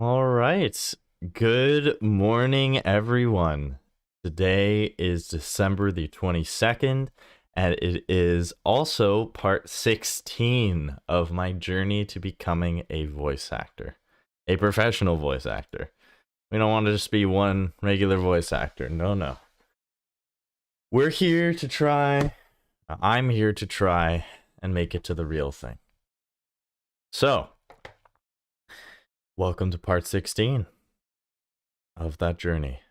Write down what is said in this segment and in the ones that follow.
All right. Good morning, everyone. Today is December the 22nd, and it is also part 16 of my journey to becoming a voice actor, a professional voice actor. We don't want to just be one regular voice actor. No, no. We're here to try, I'm here to try and make it to the real thing. So, welcome to part 16 of that journey.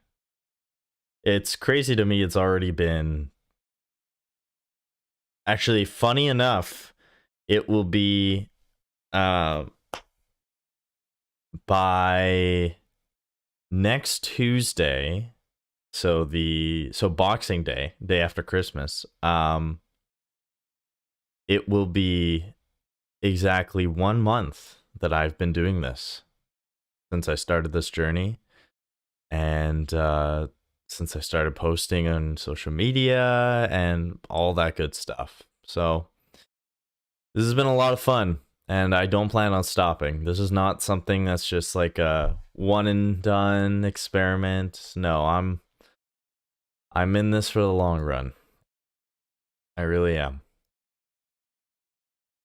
It's crazy to me it's already been actually funny enough it will be uh by next Tuesday, so Boxing Day, day after Christmas. It will be exactly 1 month that I've been doing this since I started this journey, and since I started posting on social media and all that good stuff. So this has been a lot of fun, and I don't plan on stopping. This is not something that's just like a one and done experiment. No, I'm in this for the long run. I really am.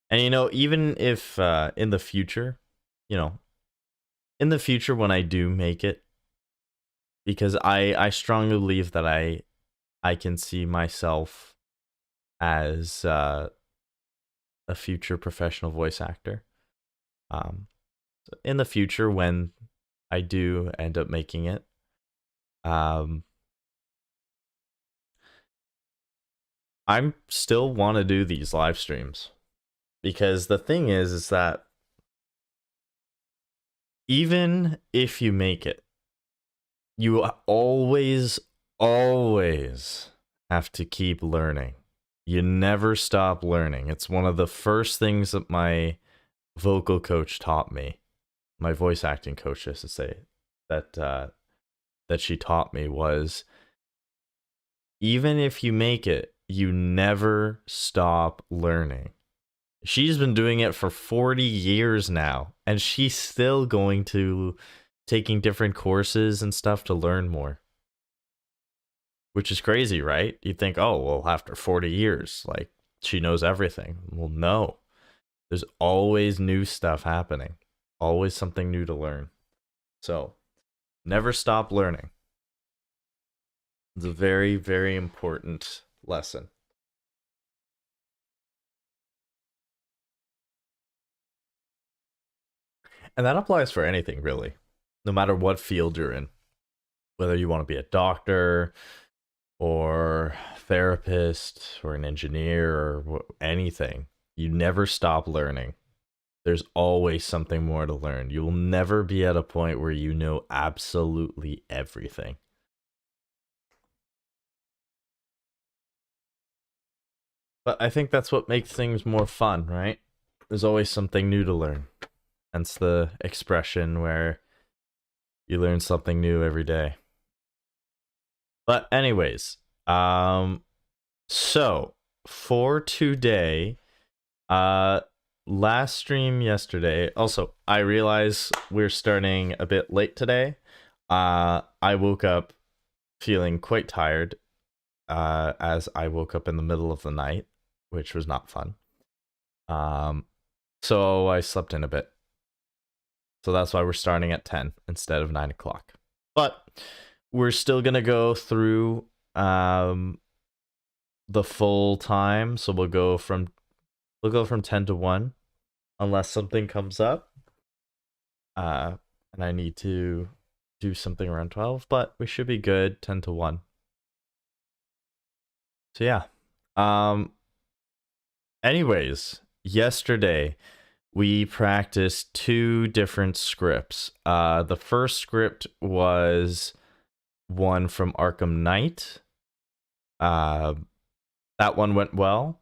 And even if in the future, you know, in the future when I do make it, because I strongly believe that I can see myself as a future professional voice actor. Um, in the future when I do end up making it, um, I'm still want to do these live streams because the thing is that even if you make it, you always have to keep learning. You never stop learning. It's one of the first things that my vocal coach taught me, my voice acting coach, I should say, that she taught me was even if you make it, you never stop learning. She's been doing it for 40 years now, and she's still going to taking different courses and stuff to learn more. Which is crazy, right? You'd think, oh, well, after 40 years, like, she knows everything. Well, no. There's always new stuff happening, always something new to learn. So, never stop learning. It's a very, very important lesson. And that applies for anything, really, no matter what field you're in. Whether you want to be a doctor or therapist or an engineer or anything, you never stop learning. There's always something more to learn. You will never be at a point where you know absolutely everything. But I think that's what makes things more fun, right? There's always something new to learn. Hence the expression where you learn something new every day. But anyways, so for today, uh last stream yesterday. Also, I realize we're starting a bit late today. I woke up feeling quite tired, as I woke up in the middle of the night, which was not fun. So I slept in a bit. So that's why we're starting at 10 instead of 9 o'clock. But we're still gonna go through the full time. So we'll go from 10 to 1 unless something comes up. And I need to do something around 12, but we should be good 10 to 1. So yeah. Anyways, yesterday we practiced two different scripts. The first script was one from Arkham Knight. That one went well.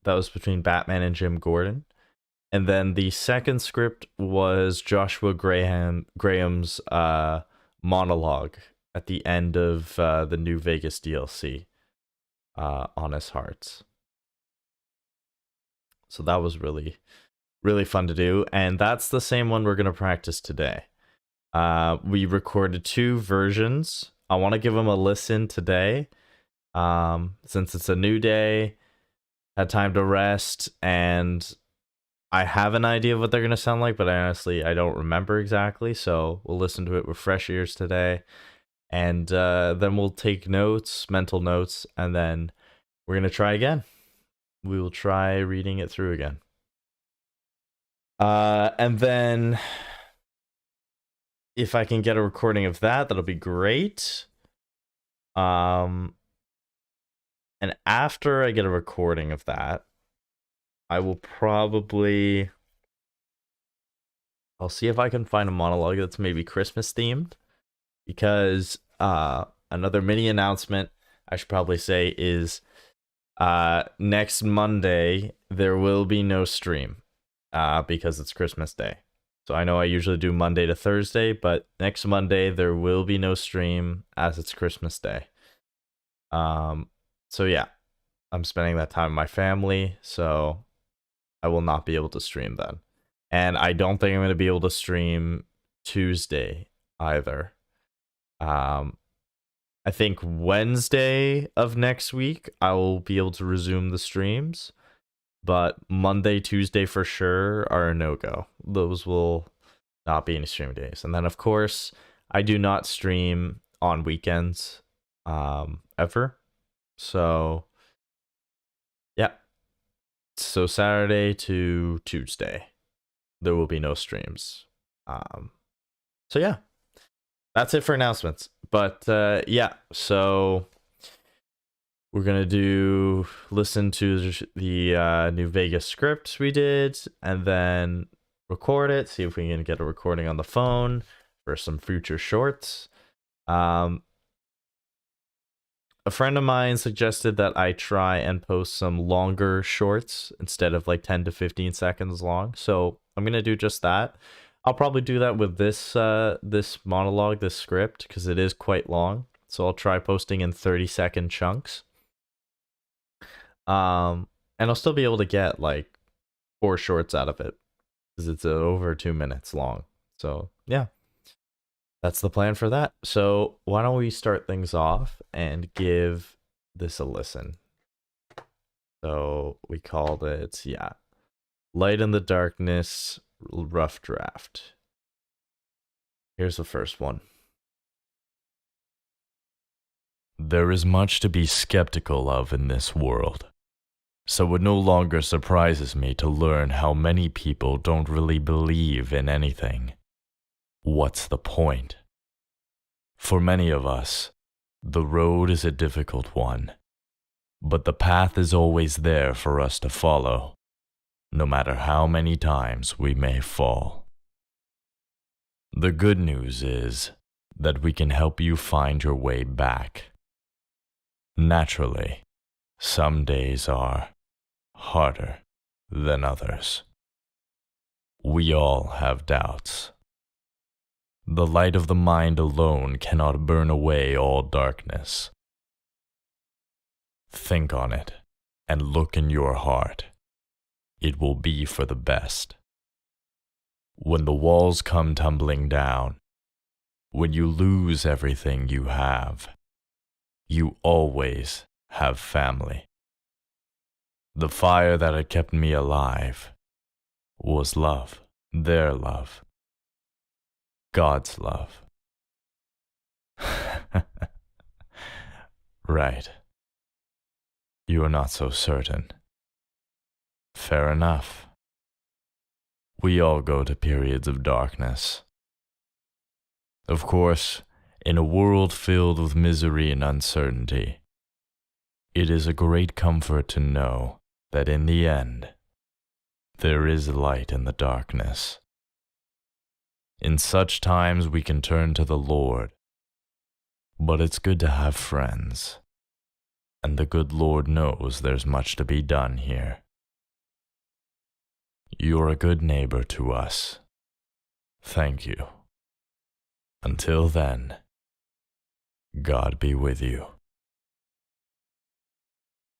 That was between Batman and Jim Gordon. And then the second script was Joshua Graham's monologue at the end of the New Vegas DLC, Honest Hearts. So that was really Really fun to do. And that's the same one we're going to practice today. We recorded 2 versions. I want to give them a listen today. Since it's a new day, had time to rest, and I have an idea of what they're going to sound like, but I don't remember exactly. So we'll listen to it with fresh ears today. And then we'll take notes, mental notes, and then we're going to try again. We will try reading it through again. And then if I can get a recording of that, that'll be great. And after I get a recording of that, I will probably... I'll see if I can find a monologue that's maybe Christmas themed, because another mini announcement I should probably say is next Monday there will be no stream because it's Christmas Day. So I know I usually do Monday to Thursday, but next Monday there will be no stream as it's Christmas Day. So yeah, I'm spending that time with my family, so I will not be able to stream then. And I don't think I'm going to be able to stream Tuesday either. I think Wednesday of next week I will be able to resume the streams, but Monday, Tuesday for sure are a no-go. Those will not be any stream days. And then of course, I do not stream on weekends ever. So yeah. So Saturday to Tuesday, there will be no streams. So yeah. That's it for announcements. But yeah, so we're going to listen to the New Vegas script we did, and then record it, see if we can get a recording on the phone for some future shorts. A friend of mine suggested that I try and post some longer shorts instead of like 10 to 15 seconds long. So I'm going to do just that. I'll probably do that with this this monologue, this script, because it is quite long. So I'll try posting in 30-second chunks. And I'll still be able to get like 4 shorts out of it, because it's over 2 minutes long. So yeah, that's the plan for that. So why don't we start things off and give this a listen. So we called it, yeah, Light in the Darkness, Rough Draft. Here's the first one. There is much to be skeptical of in this world, so it no longer surprises me to learn how many people don't really believe in anything. What's the point? For many of us, the road is a difficult one, but the path is always there for us to follow, no matter how many times we may fall. The good news is that we can help you find your way back. Naturally, some days are harder than others. We all have doubts. The light of the mind alone cannot burn away all darkness. Think on it and look in your heart. It will be for the best. When the walls come tumbling down, when you lose everything you have, you always have family. The fire that had kept me alive was love, their love, God's love. Right. You are not so certain. Fair enough. We all go to periods of darkness. Of course, in a world filled with misery and uncertainty, it is a great comfort to know that in the end, there is light in the darkness. In such times we can turn to the Lord, but it's good to have friends, and the good Lord knows there's much to be done here. You're a good neighbor to us. Thank you. Until then, God be with you.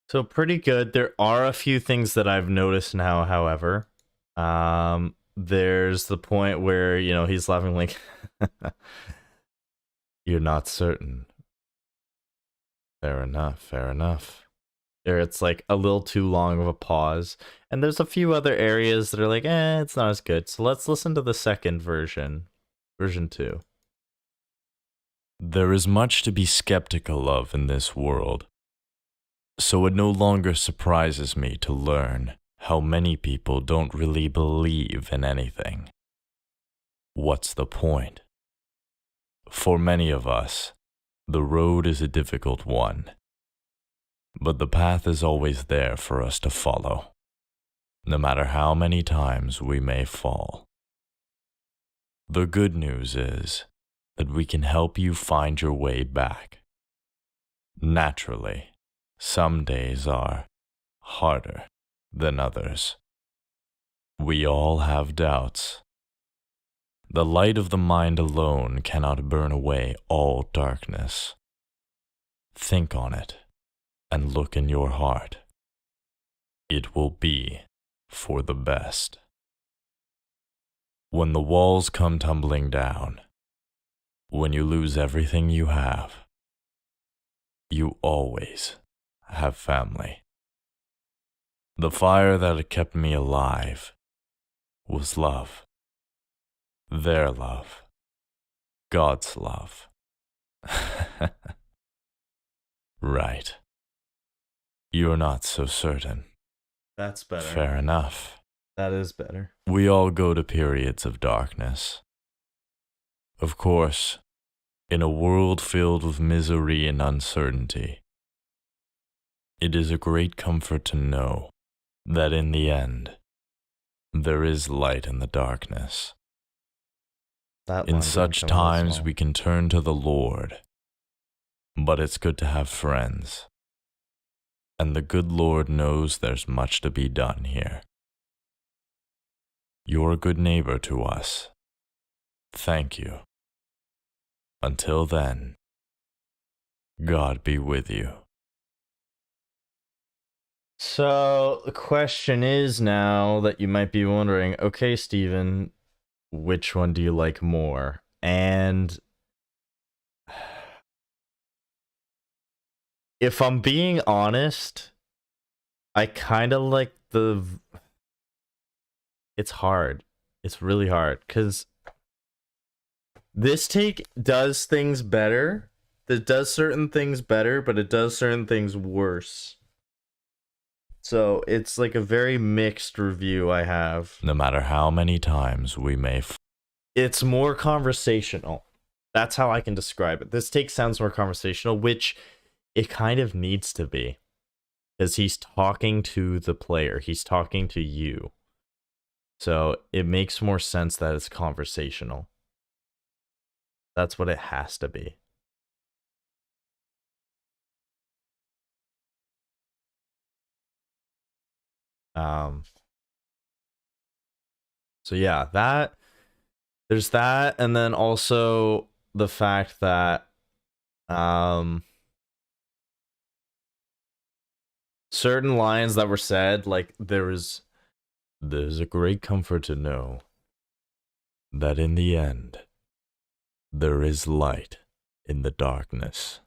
So pretty good. There are a few things that I've noticed now, however. There's the point where, you know, he's laughing like, you're not certain. Fair enough, fair enough. There, it's like a little too long of a pause. And there's a few other areas that are like, it's not as good. So let's listen to the second version, version 2. There is much to be skeptical of in this world, so it no longer surprises me to learn how many people don't really believe in anything. What's the point? For many of us, the road is a difficult one, but the path is always there for us to follow, no matter how many times we may fall. The good news is that we can help you find your way back. Naturally, some days are harder than others. We all have doubts. The light of the mind alone cannot burn away all darkness. Think on it and look in your heart. It will be for the best. When the walls come tumbling down, when you lose everything you have, you always have family. The fire that had kept me alive was love. Their love. God's love. Right. You're not so certain. That's better. Fair enough. That is better. We all go to periods of darkness. Of course, in a world filled with misery and uncertainty, it is a great comfort to know that in the end, there is light in the darkness. In such times, we can turn to the Lord, but it's good to have friends. And the good Lord knows there's much to be done here. You're a good neighbor to us. Thank you. Until then, God be with you. So, the question is now that you might be wondering, okay, Steven, which one do you like more? And if I'm being honest, I kind of like it's hard. It's really hard because this take does things better. It does certain things better, but it does certain things worse. So it's like a very mixed review I have. No matter how many times we may... It's more conversational. That's how I can describe it. This take sounds more conversational, which it kind of needs to be. Because he's talking to the player. He's talking to you. So it makes more sense that it's conversational. That's what it has to be. So yeah, there's that, and then also the fact that certain lines that were said, like there's a great comfort to know that in the end there is light in the darkness.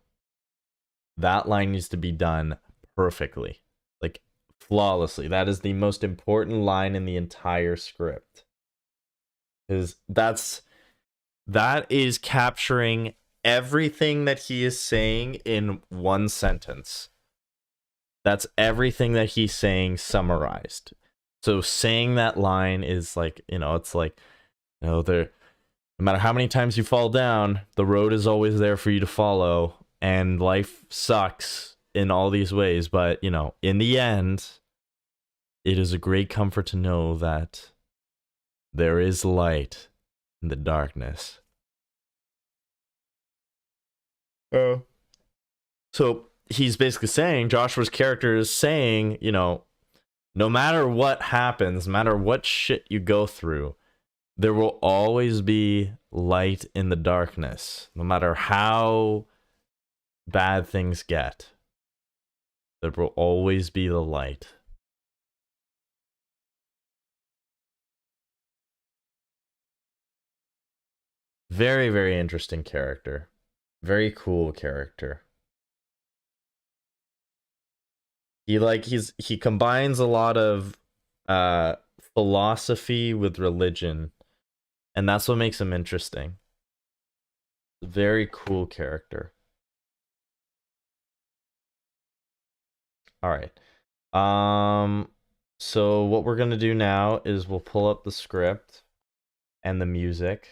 That line needs to be done perfectly, like flawlessly. That is the most important line in the entire script. Because that is capturing everything that he is saying in one sentence. That's everything that he's saying summarized. So saying that line is like, it's like, no matter how many times you fall down, the road is always there for you to follow, and life sucks in all these ways, but in the end, it is a great comfort to know that there is light in the darkness. Oh. So he's basically saying, Joshua's character is saying, no matter what happens, no matter what shit you go through, there will always be light in the darkness. No matter how bad things get, there will always be the light. Very, very interesting character. Very cool character. He combines a lot of philosophy with religion, and that's what makes him interesting. Very cool character. All right. So what we're gonna do now is we'll pull up the script and the music.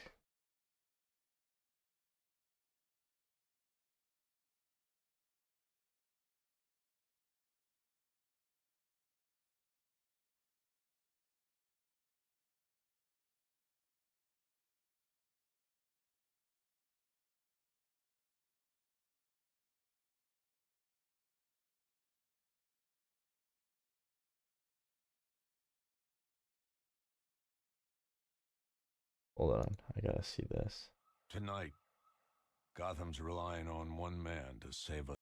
Hold on, I gotta see this. Tonight, Gotham's relying on one man to save us.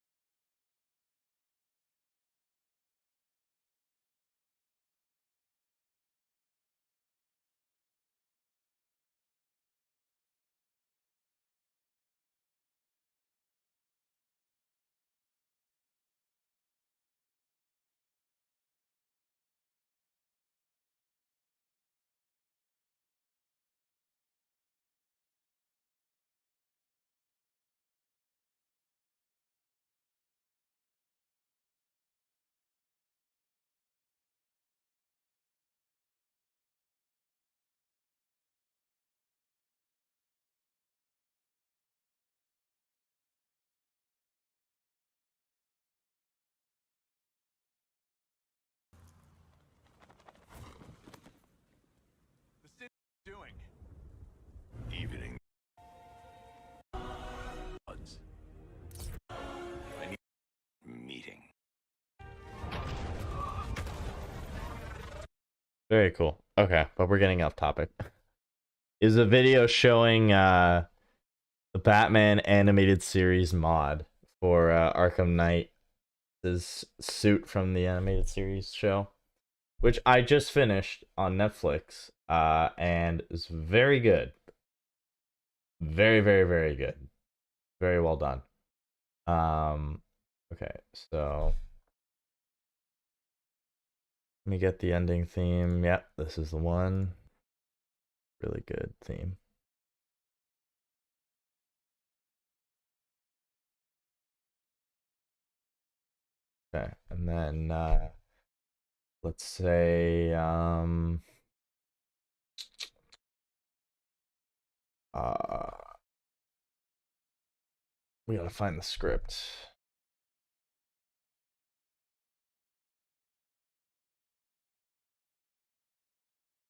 The city's doing. Evening. I need meeting. Very cool. Okay, but we're getting off topic. Is a video showing the Batman animated series mod for Arkham Knight, his suit from the animated series show, which I just finished on Netflix, and is very good. Very, very, very good. Very well done. Okay, so let me get the ending theme. Yep, this is the one. Really good theme. Okay, and then let's say we gotta find the script.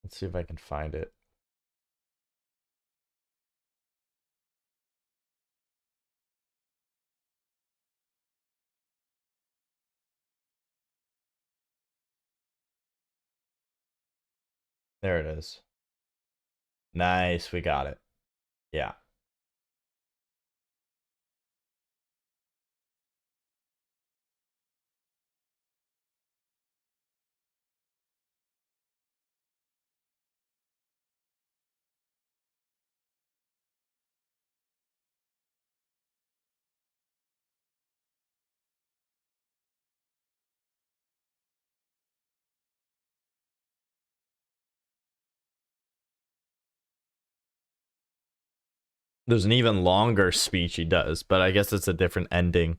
Let's see if I can find it. There it is. Nice, we got it. Yeah. There's an even longer speech he does, but I guess it's a different ending.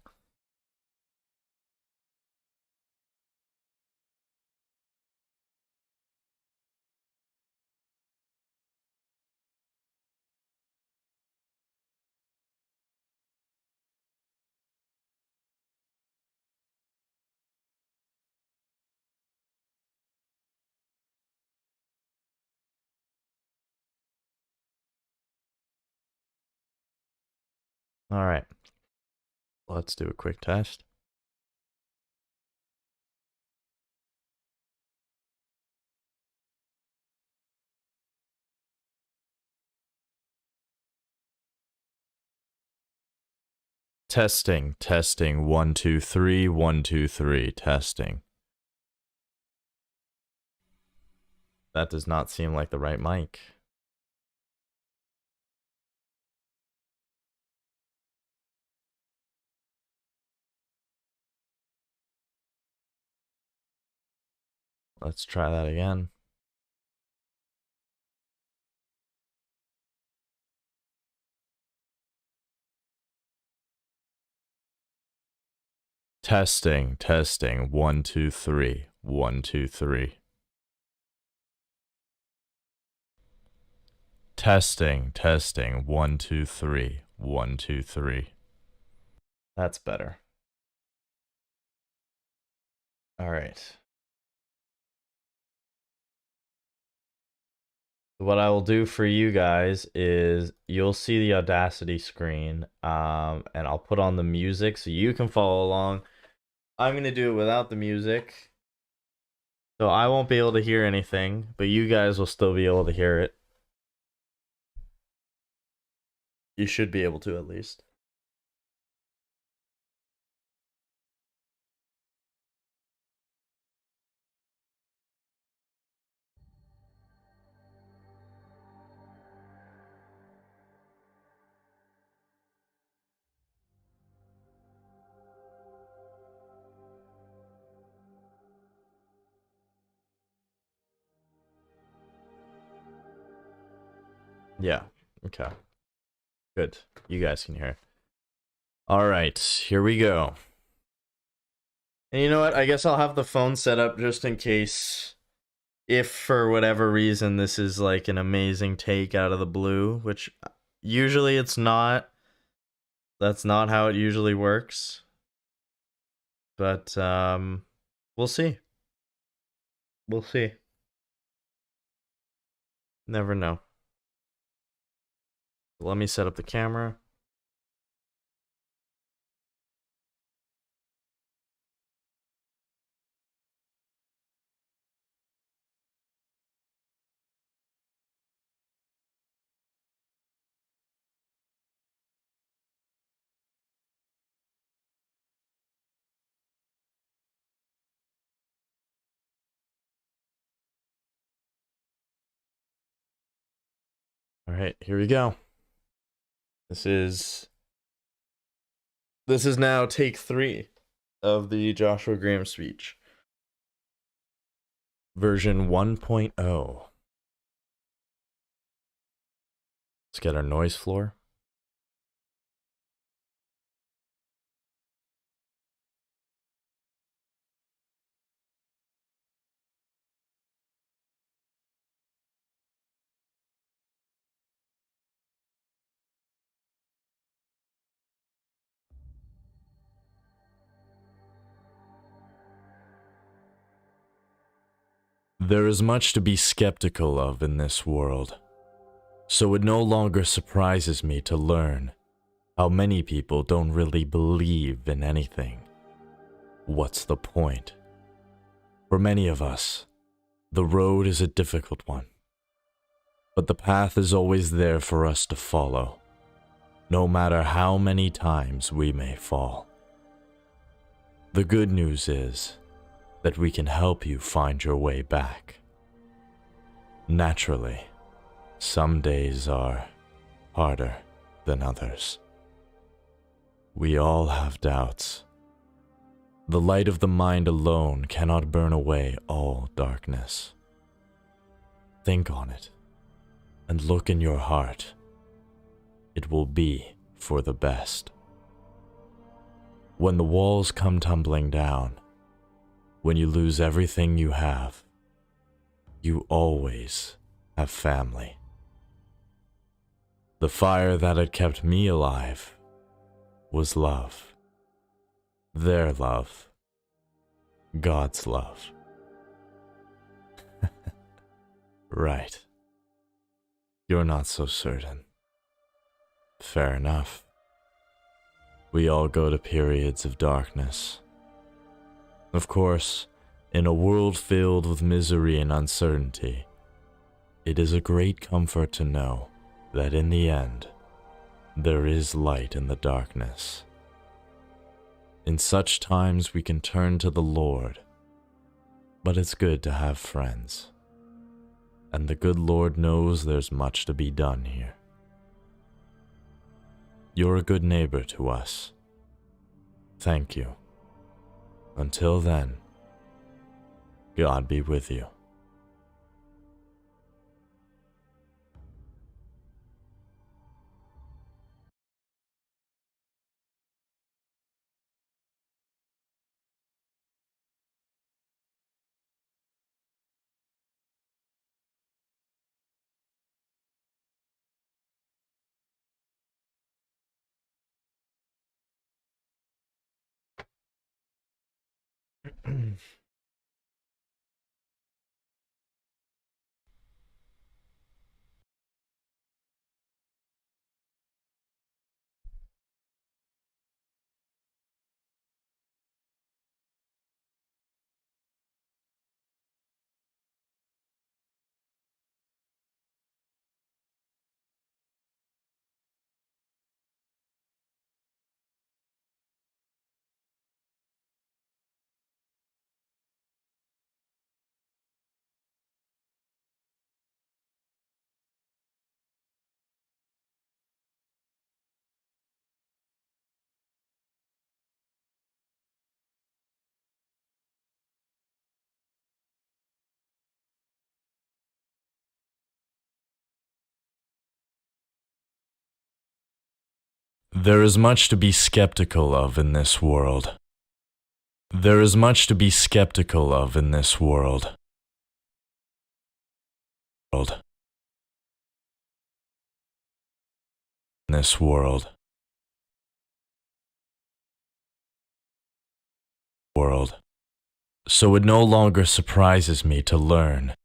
All right. Let's do a quick test. Testing, testing, 1, 2, 3, 1, 2, 3, testing. That does not seem like the right mic. let's try that again. Testing, testing, 1, 2, 3, 1, 2, 3. Testing, testing, 1, 2, 3, 1, 2, 3. That's better. All right. What I will do for you guys is you'll see the Audacity screen, and I'll put on the music so you can follow along. I'm going to do it without the music, so I won't be able to hear anything, but you guys will still be able to hear it. You should be able to, at least. Yeah, okay. Good. You guys can hear. All right, here we go. And you know what? I guess I'll have the phone set up just in case, if for whatever reason this is like an amazing take out of the blue, which usually it's not. That's not how it usually works. But we'll see. We'll see. Never know. Let me set up the camera. All right, here we go. This is now take 3 of the Joshua Graham speech. Version 1.0. Let's get our noise floor. There is much to be skeptical of in this world, so it no longer surprises me to learn how many people don't really believe in anything. What's the point? For many of us, the road is a difficult one, but the path is always there for us to follow, no matter how many times we may fall. The good news is that we can help you find your way back. Naturally, some days are harder than others. We all have doubts. The light of the mind alone cannot burn away all darkness. Think on it, and look in your heart. It will be for the best. When the walls come tumbling down, when you lose everything you have, you always have family. The fire that had kept me alive was love. Their love. God's love. Right. You're not so certain. Fair enough. We all go to periods of darkness. Of course, in a world filled with misery and uncertainty, it is a great comfort to know that in the end, there is light in the darkness. In such times we can turn to the Lord, but it's good to have friends. And the good Lord knows there's much to be done here. You're a good neighbor to us. Thank you. Until then, God be with you. There is much to be skeptical of in this world. There is much to be skeptical of in this world. In this world. So it no longer surprises me to learn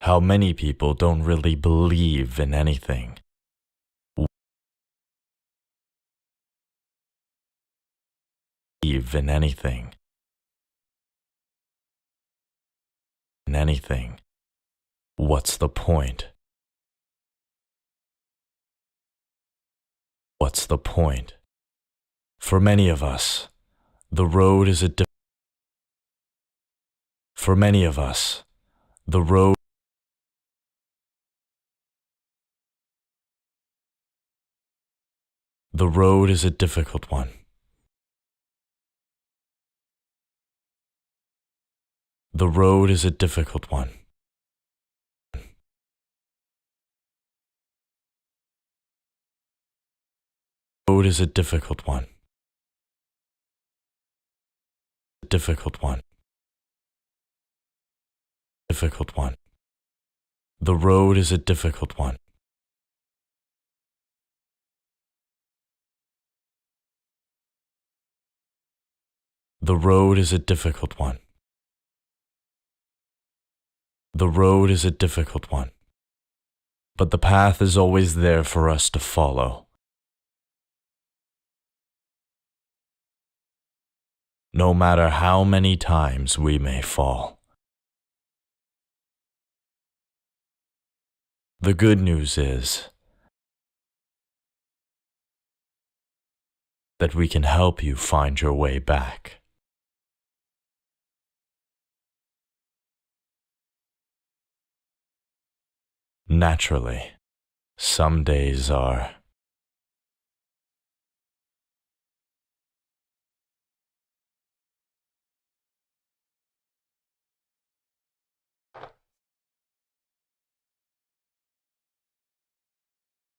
how many people don't really believe in anything. Believe in anything. In anything. What's the point? What's the point? For many of us, the road is a For many of us, the road is a difficult one. The road is a difficult one. The road is a difficult one. Difficult one. Difficult one. The road is a difficult one. The road is a difficult one. The road is a difficult one. But the path is always there for us to follow. No matter how many times we may fall. The good news is that we can help you find your way back. Naturally, some days are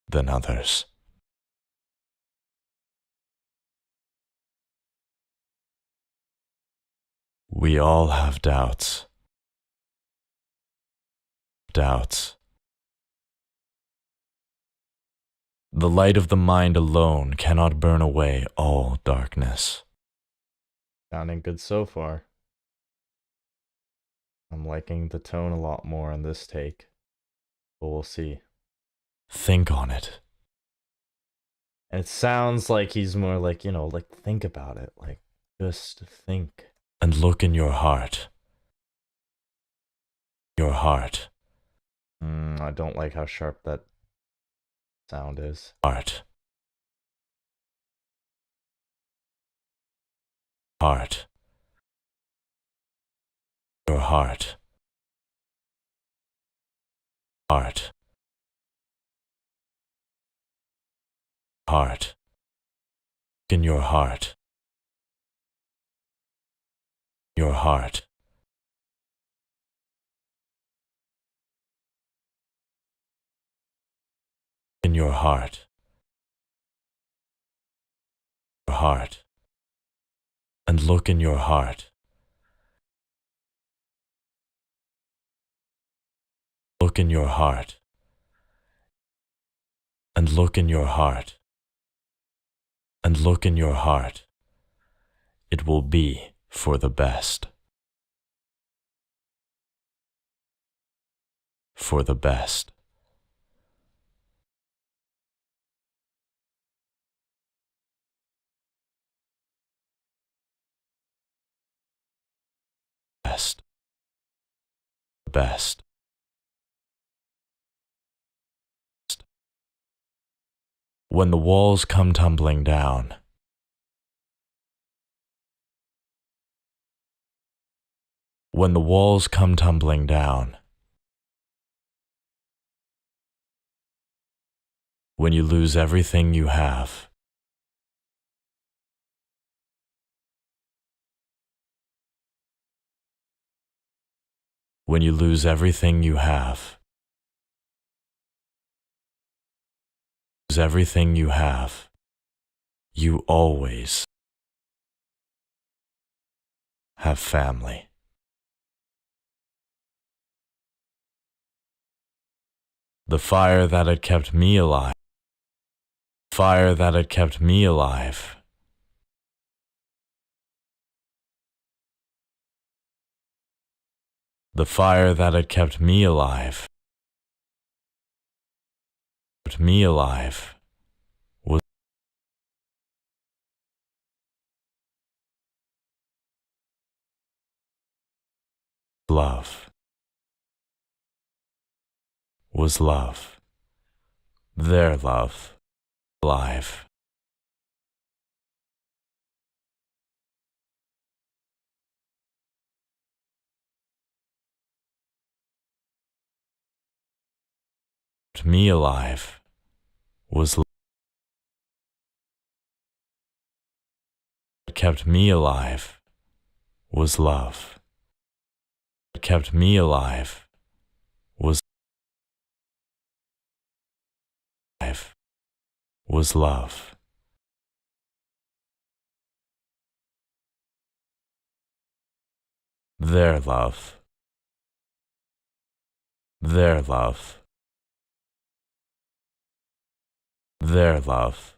than others. We all have doubts. Doubts. The light of the mind alone cannot burn away all darkness. Sounding good so far. I'm liking the tone a lot more on this take, but we'll see. Think on it. And it sounds like he's more like, like think about it, like just think. And look in your heart. Your heart. I don't like how sharp that sound is. Heart. Heart. Your heart. Heart. Heart. In your heart. Your heart. your heart, and look in your heart. Look in your heart, and look in your heart, and look in your heart. It will be for the best. For the best. Best. Best. When the walls come tumbling down, when the walls come tumbling down, when you lose everything you have, when you lose everything you have, lose everything you have, you always have family. The fire that had kept me alive, fire that had kept me alive, the fire that had kept me alive, was love, was love, their love, alive. Me alive was kept me alive was love. What kept me alive was love. Their love. Their love. Their love.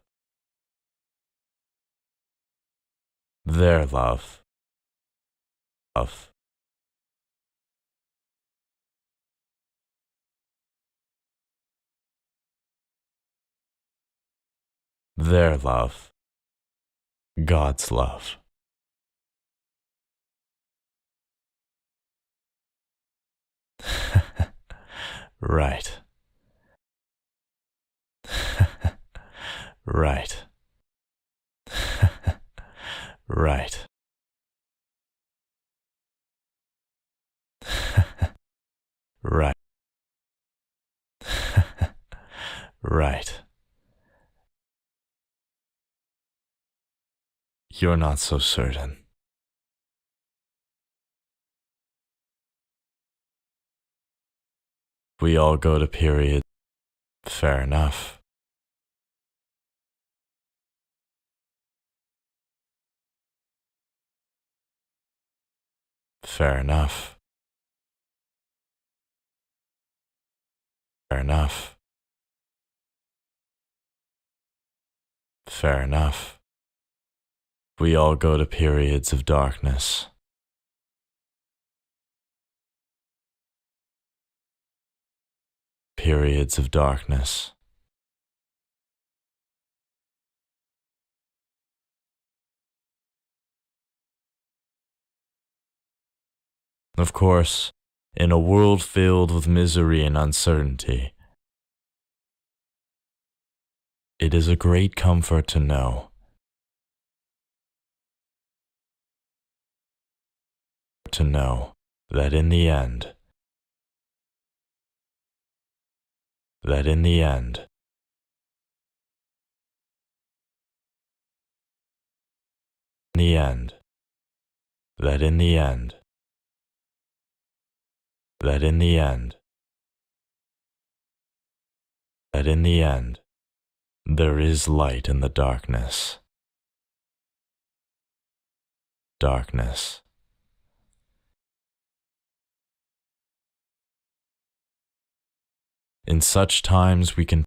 Their love. Love. Their love. God's love. Right. Right. Right. Right. Right. You're not so certain. We all go to periods. Fair enough. Fair enough. Fair enough. Fair enough. We all go to periods of darkness. Periods of darkness. Of course, in a world filled with misery and uncertainty, it is a great comfort to know that in the end, that in the end, that in the end, that in the end, There is light in the darkness. Darkness. In such times we can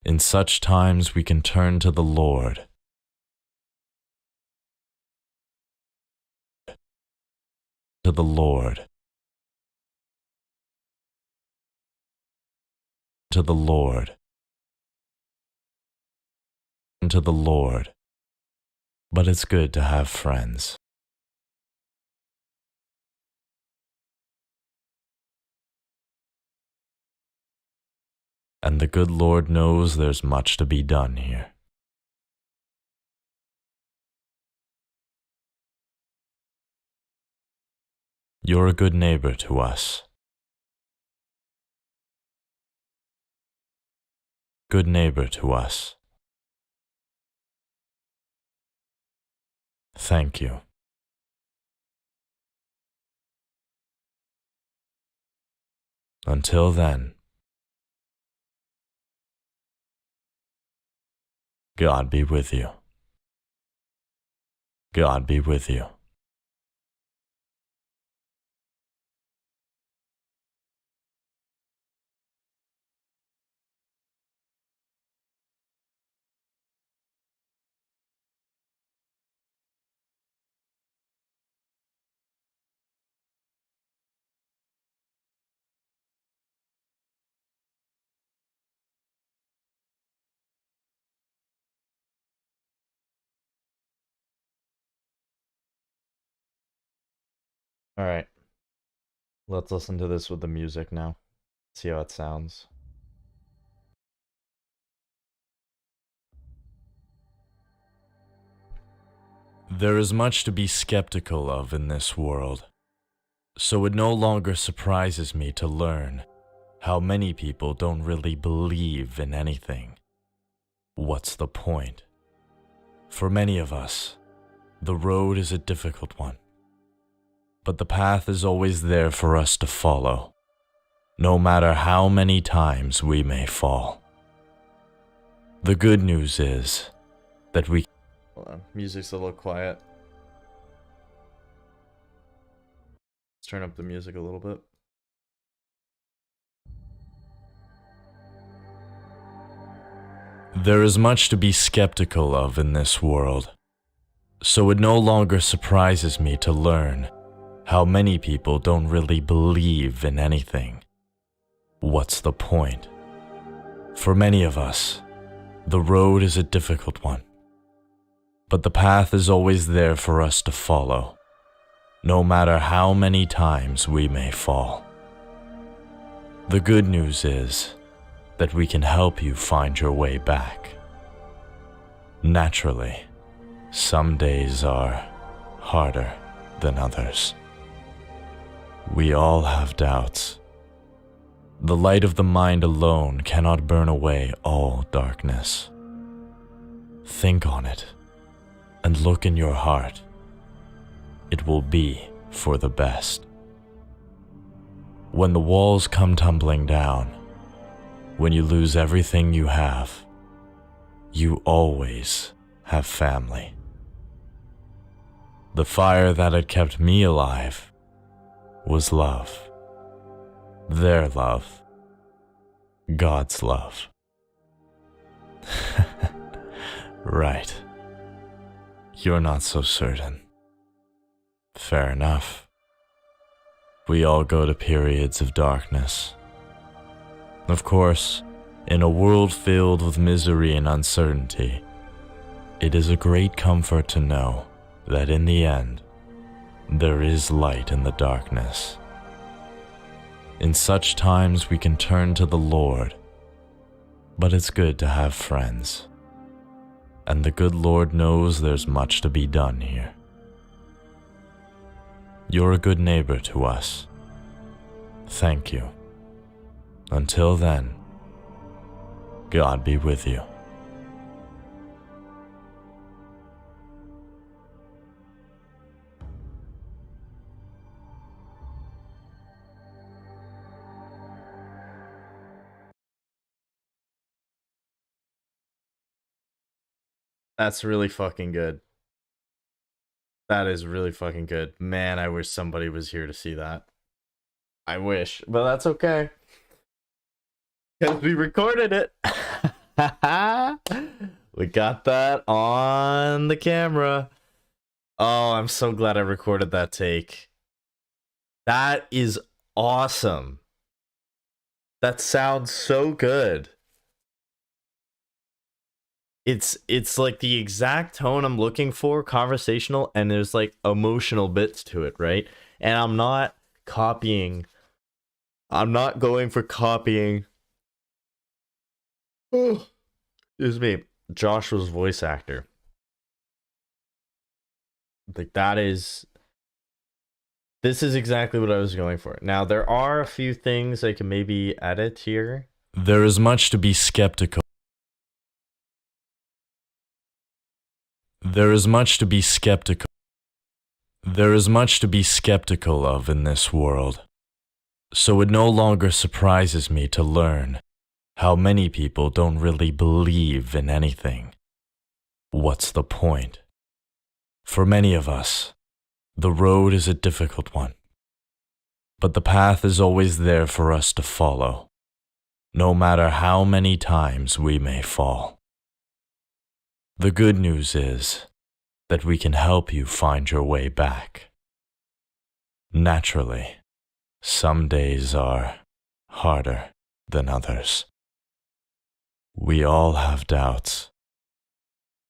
In such times we can turn to the Lord. To the Lord. To the Lord. To the Lord. But it's good to have friends. And the good Lord knows there's much to be done here. You're a good neighbor to us. Good neighbor to us. Thank you. Until then, God be with you. God be with you. All right. Let's listen to this with the music now. See how it sounds. There is much to be skeptical of in this world, so it no longer surprises me to learn how many people don't really believe in anything. What's the point? For many of us, the road is a difficult one, but the path is always there for us to follow, no matter how many times we may fall. The good news is that we... Hold on, music's a little quiet. Let's turn up the music a little bit. There is much to be skeptical of in this world, so it no longer surprises me to learn how many people don't really believe in anything. What's the point? For many of us, the road is a difficult one, but the path is always there for us to follow, no matter how many times we may fall. The good news is that we can help you find your way back. Naturally, some days are harder than others. We all have doubts. The light of the mind alone cannot burn away all darkness. Think on it and look in your heart. It will be for the best. When the walls come tumbling down, when you lose everything you have, you always have family. The fire that had kept me alive was love. Their love. God's love. Right. You're not so certain. Fair enough. We all go to periods of darkness. Of course, in a world filled with misery and uncertainty, it is a great comfort to know that in the end, there is light in the darkness. In such times we can turn to the Lord, but it's good to have friends, and the good Lord knows there's much to be done here. You're a good neighbor to us. Thank you. Until then, God be with you. That's really fucking good. That is really fucking good. Man, I wish somebody was here to see that. I wish, but that's okay. Because we recorded it. We got that on the camera. Oh, I'm so glad I recorded that take. That is awesome. That sounds so good. It's like the exact tone I'm looking for, conversational, and there's like emotional bits to it, right? And I'm not copying. I'm not going for copying. Excuse me, Joshua's voice actor. Like this is exactly what I was going for. Now there are a few things I can maybe edit here. There is much to be skeptical. There is much to be skeptical. There is much to be skeptical of in this world. So it no longer surprises me to learn how many people don't really believe in anything. What's the point? For many of us, the road is a difficult one, but the path is always there for us to follow, no matter how many times we may fall. The good news is that we can help you find your way back. Naturally, some days are harder than others. We all have doubts.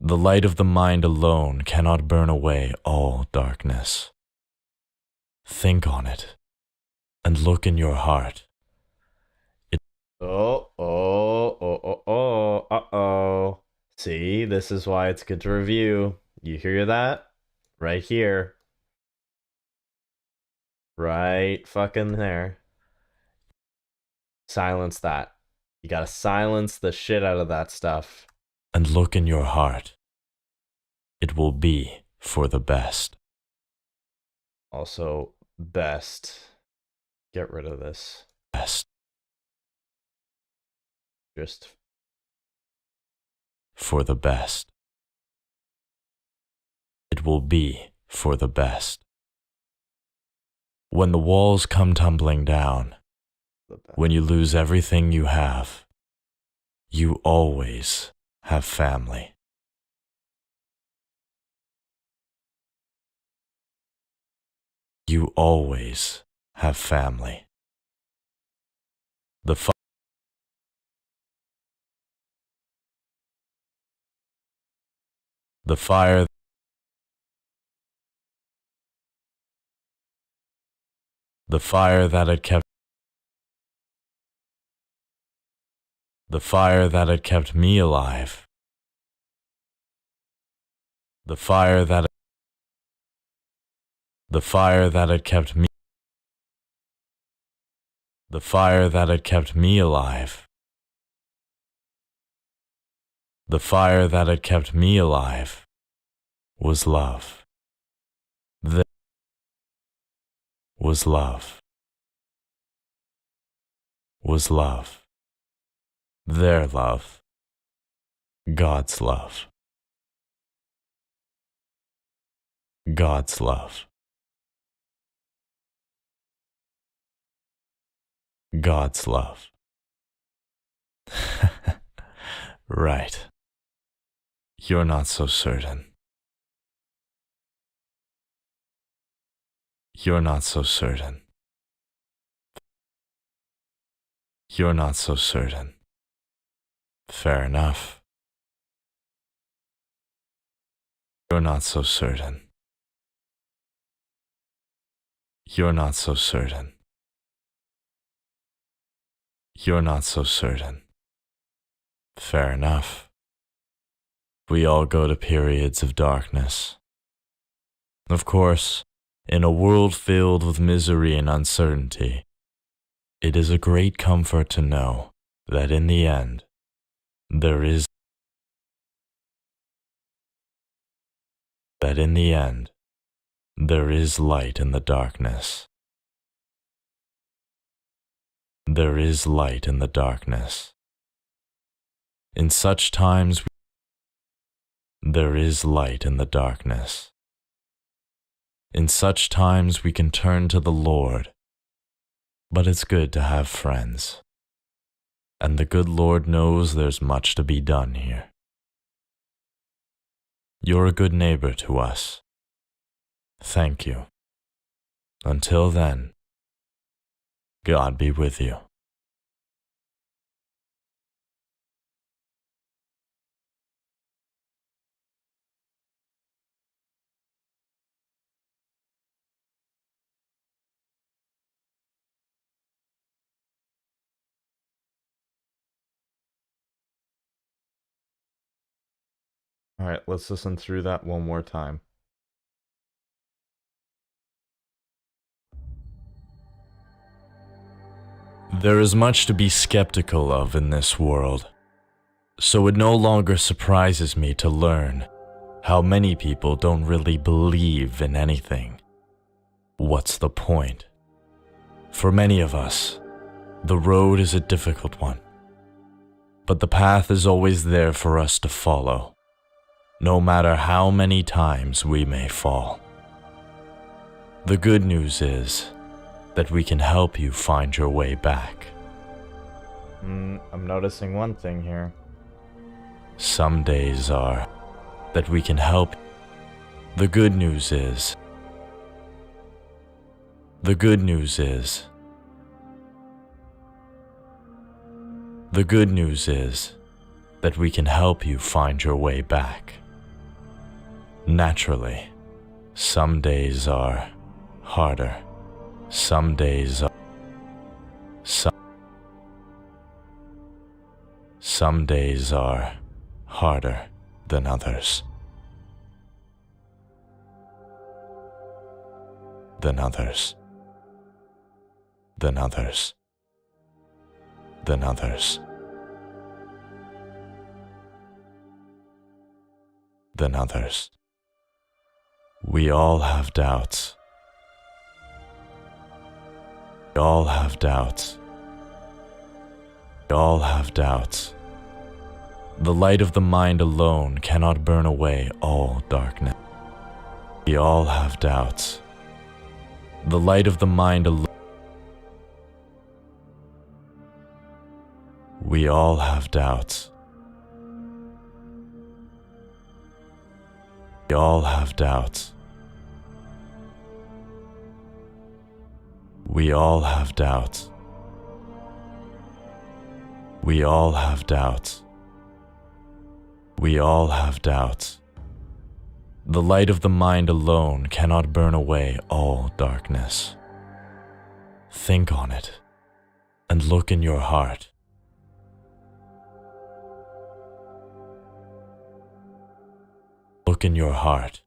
The light of the mind alone cannot burn away all darkness. Think on it and look in your heart. Uh-oh. See, this is why it's good to review. You hear that? Right here. Right fucking there. Silence that. You gotta silence the shit out of that stuff. And look in your heart. It will be for the best. Also, best. Get rid of this. Best. Just for the best. It will be for the best. When the walls come tumbling down, when you lose everything you have, you always have family. You always have family. The fire that had kept me alive. The fire that had kept me alive. The fire that had kept me alive was love. Was love. Their love. God's love. God's love. God's love. Right. You're not so certain. You're not so certain. You're not so certain. Fair enough. You're not so certain. You're not so certain. You're not so certain. Fair enough. We all go to periods of darkness. Of course, In a world filled with misery and uncertainty, it is a great comfort to know that in the end, there is light in the darkness. There is light in the darkness. In such times, there is light in the darkness. In such times, we can turn to the Lord. But it's good to have friends. And the good Lord knows there's much to be done here. You're a good neighbor to us. Thank you. Until then, God be with you. All right, let's listen through that one more time. There is much to be skeptical of in this world, so it no longer surprises me to learn how many people don't really believe in anything. What's the point? For many of us, the road is a difficult one, but the path is always there for us to follow, no matter how many times we may fall. The good news is that we can help you find your way back. I'm noticing one thing here. Some days are that we can help. The good news is that we can help you find your way back. Naturally, some days are harder. Some days are harder than others. Than others. We all have doubts. We all have doubts. The light of the mind alone cannot burn away all darkness. We all have doubts. The light of the mind alone. We all have doubts. We all have doubts. We all have doubts. We all have doubts. We all have doubts. The light of the mind alone cannot burn away all darkness. Think on it and look in your heart. Look in your heart.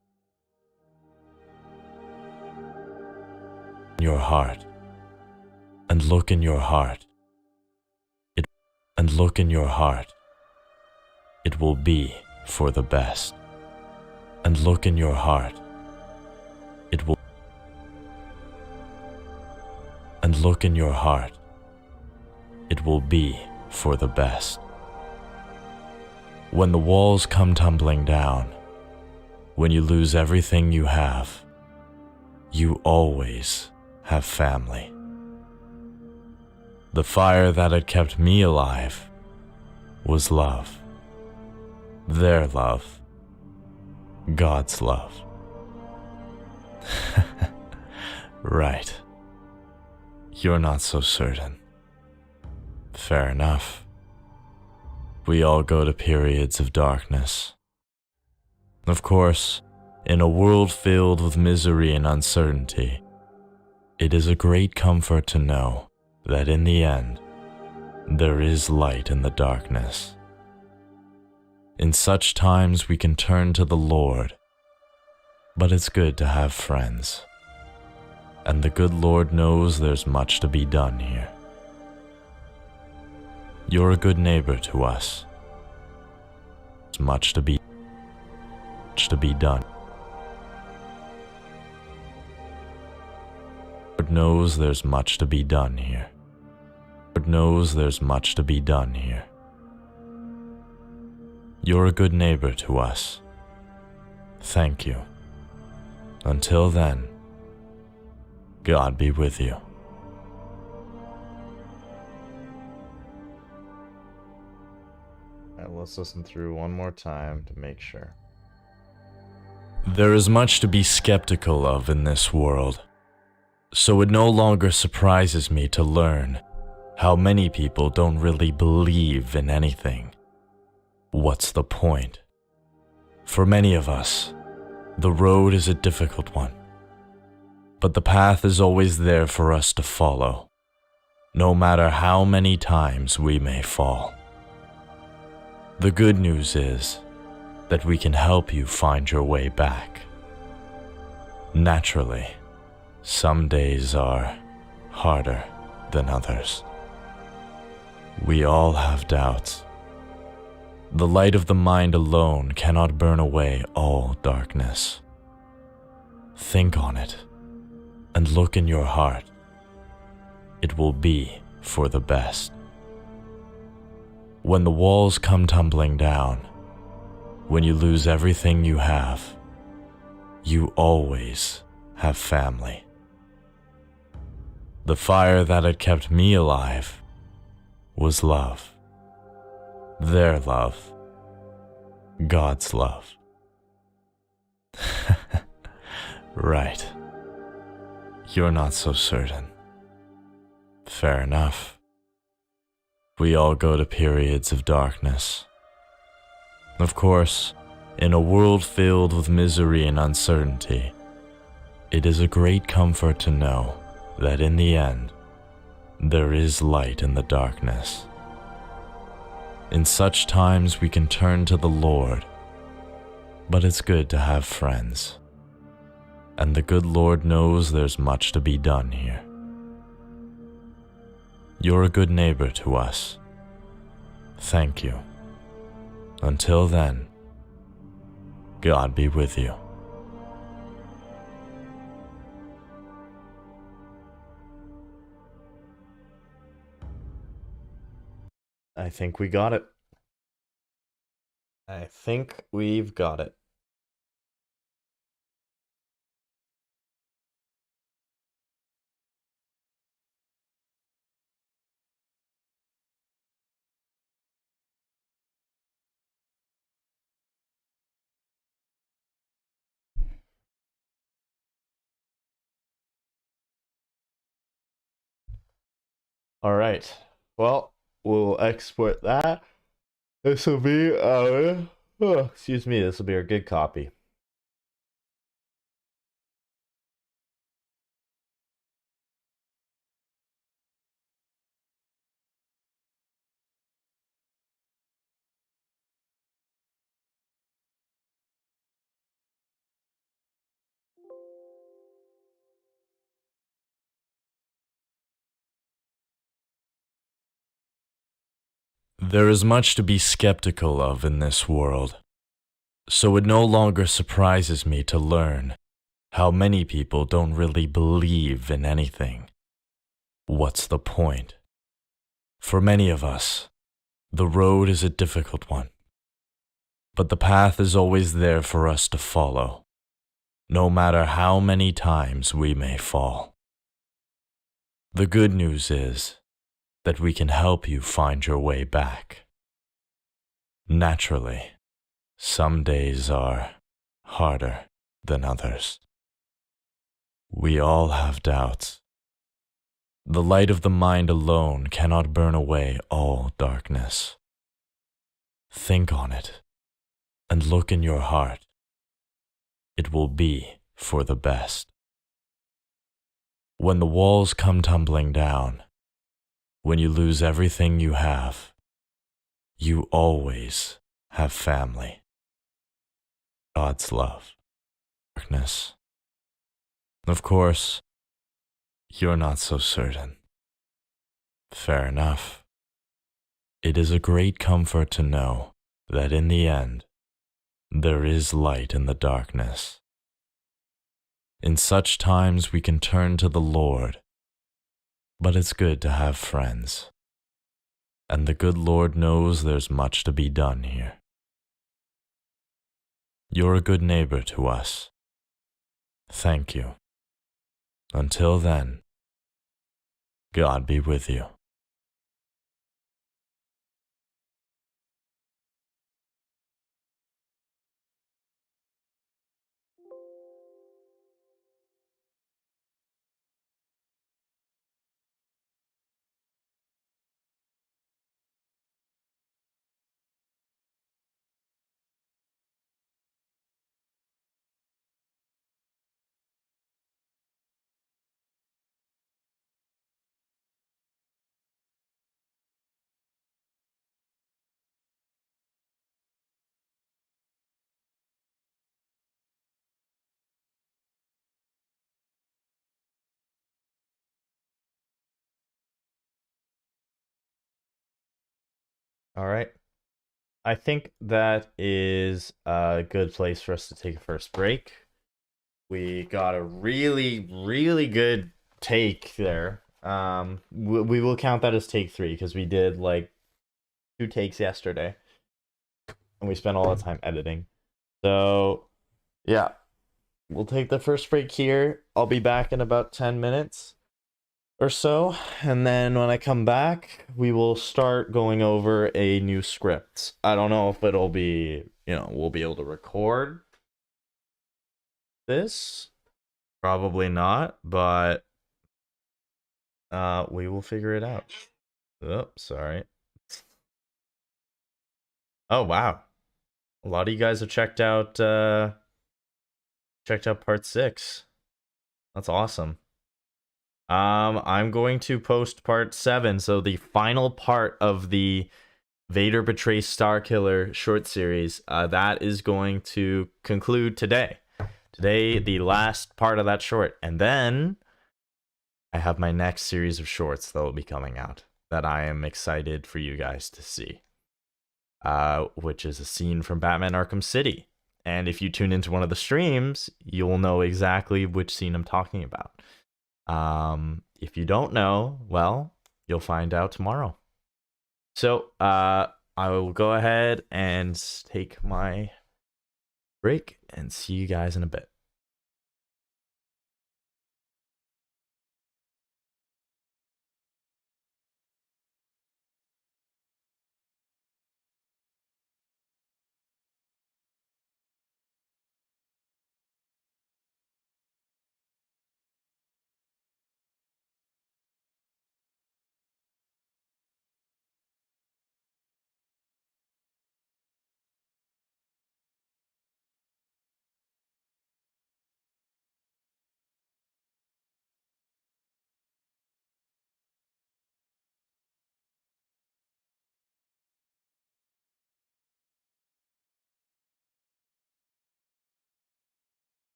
Your heart. And look in your heart. Look in your heart. It will be for the best. And look in your heart. It will. And look in your heart. It will be for the best. When the walls come tumbling down, when you lose everything you have, you always have family. The fire that had kept me alive was love. Their love. God's love. Right. You're not so certain. Fair enough. We all go to periods of darkness. Of course, in a world filled with misery and uncertainty, it is a great comfort to know that in the end, there is light in the darkness. In such times we can turn to the Lord, but it's good to have friends. And the good Lord knows there's much to be done here. You're a good neighbor to us. There's much to be done. The Lord knows there's much to be done here. The Lord knows there's much to be done here. You're a good neighbor to us. Thank you. Until then, God be with you. All right, let's listen through one more time to make sure. There is much to be skeptical of in this world, so it no longer surprises me to learn how many people don't really believe in anything. What's the point? For many of us, the road is a difficult one, but the path is always there for us to follow, no matter how many times we may fall. The good news is that we can help you find your way back. Naturally, some days are harder than others. We all have doubts. The light of the mind alone cannot burn away all darkness. Think on it and look in your heart. It will be for the best. When the walls come tumbling down, when you lose everything you have, you always have family. The fire that had kept me alive was love. Their love. God's love. Right. You're not so certain. Fair enough. We all go to periods of darkness. Of course, in a world filled with misery and uncertainty, it is a great comfort to know that in the end, there is light in the darkness. In such times we can turn to the Lord, but it's good to have friends. And the good Lord knows there's much to be done here. You're a good neighbor to us. Thank you. Until then, God be with you. I think we got it. I think we've got it. All right. Well, we'll export that. This will be our, excuse me, this will be our good copy. There is much to be skeptical of in this world, so it no longer surprises me to learn how many people don't really believe in anything. What's the point? For many of us, the road is a difficult one, but the path is always there for us to follow, no matter how many times we may fall. The good news is that we can help you find your way back. Naturally, some days are harder than others. We all have doubts. The light of the mind alone cannot burn away all darkness. Think on it and look in your heart. It will be for the best. When the walls come tumbling down, when you lose everything you have, you always have family. God's love. Darkness. Of course, You're not so certain. Fair enough. It is a great comfort to know that in the end, there is light in the darkness. In such times, we can turn to the Lord, but it's good to have friends. And the good Lord knows there's much to be done here. You're a good neighbor to us. Thank you. Until then, God be with you. All right. I think that is a good place for us to take a first break. We got a really, really good take there. We will count that as take 3 because we did like 2 takes yesterday, and we spent all the time editing. So, yeah, we'll take the first break here. I'll be back in about 10 minutes or so, and then when I come back, we will start going over a new script. I don't know if it'll be, we'll be able to record this. Probably not, but we will figure it out. Oh, sorry. Oh, wow. A lot of you guys have checked out part 6. That's awesome. I'm going to post part 7, so the final part of the Vader Betrays Starkiller short series, that is going to conclude today. Today, the last part of that short. And then I have my next series of shorts that will be coming out that I am excited for you guys to see, which is a scene from Batman Arkham City. And if you tune into one of the streams, you'll know exactly which scene I'm talking about. If you don't know, well, you'll find out tomorrow. So, I will go ahead and take my break and see you guys in a bit.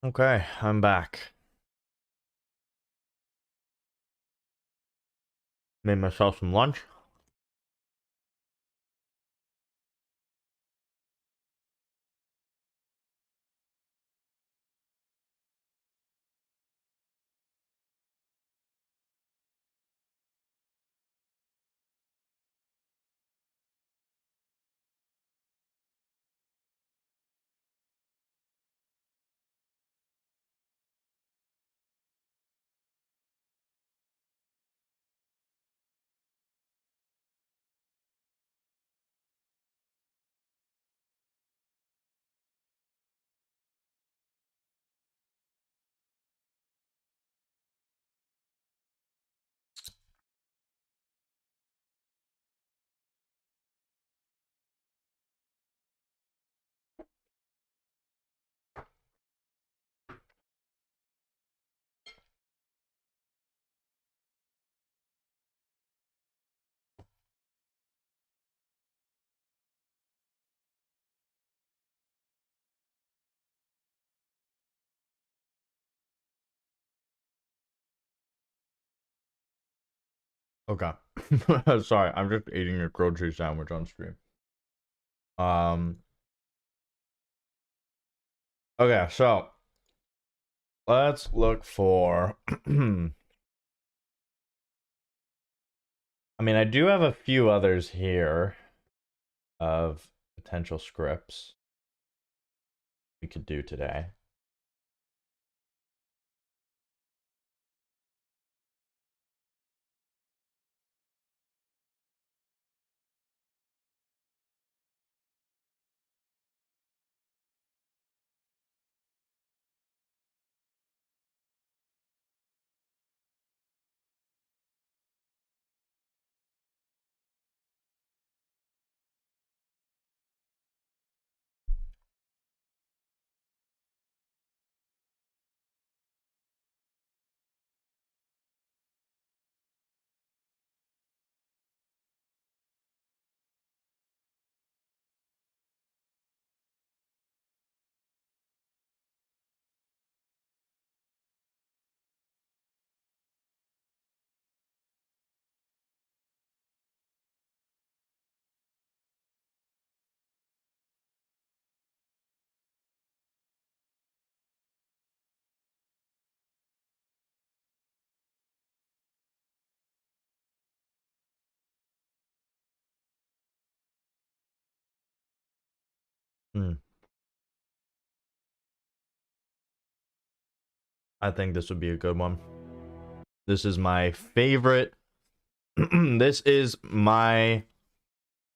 Okay, I'm back. Made myself some lunch. Okay. Sorry, I'm just eating a grilled cheese sandwich on stream. Um, okay, so let's look for I mean, I do have a few others here of potential scripts we could do today. Hmm. I think this would be a good one. This is my favorite. This is my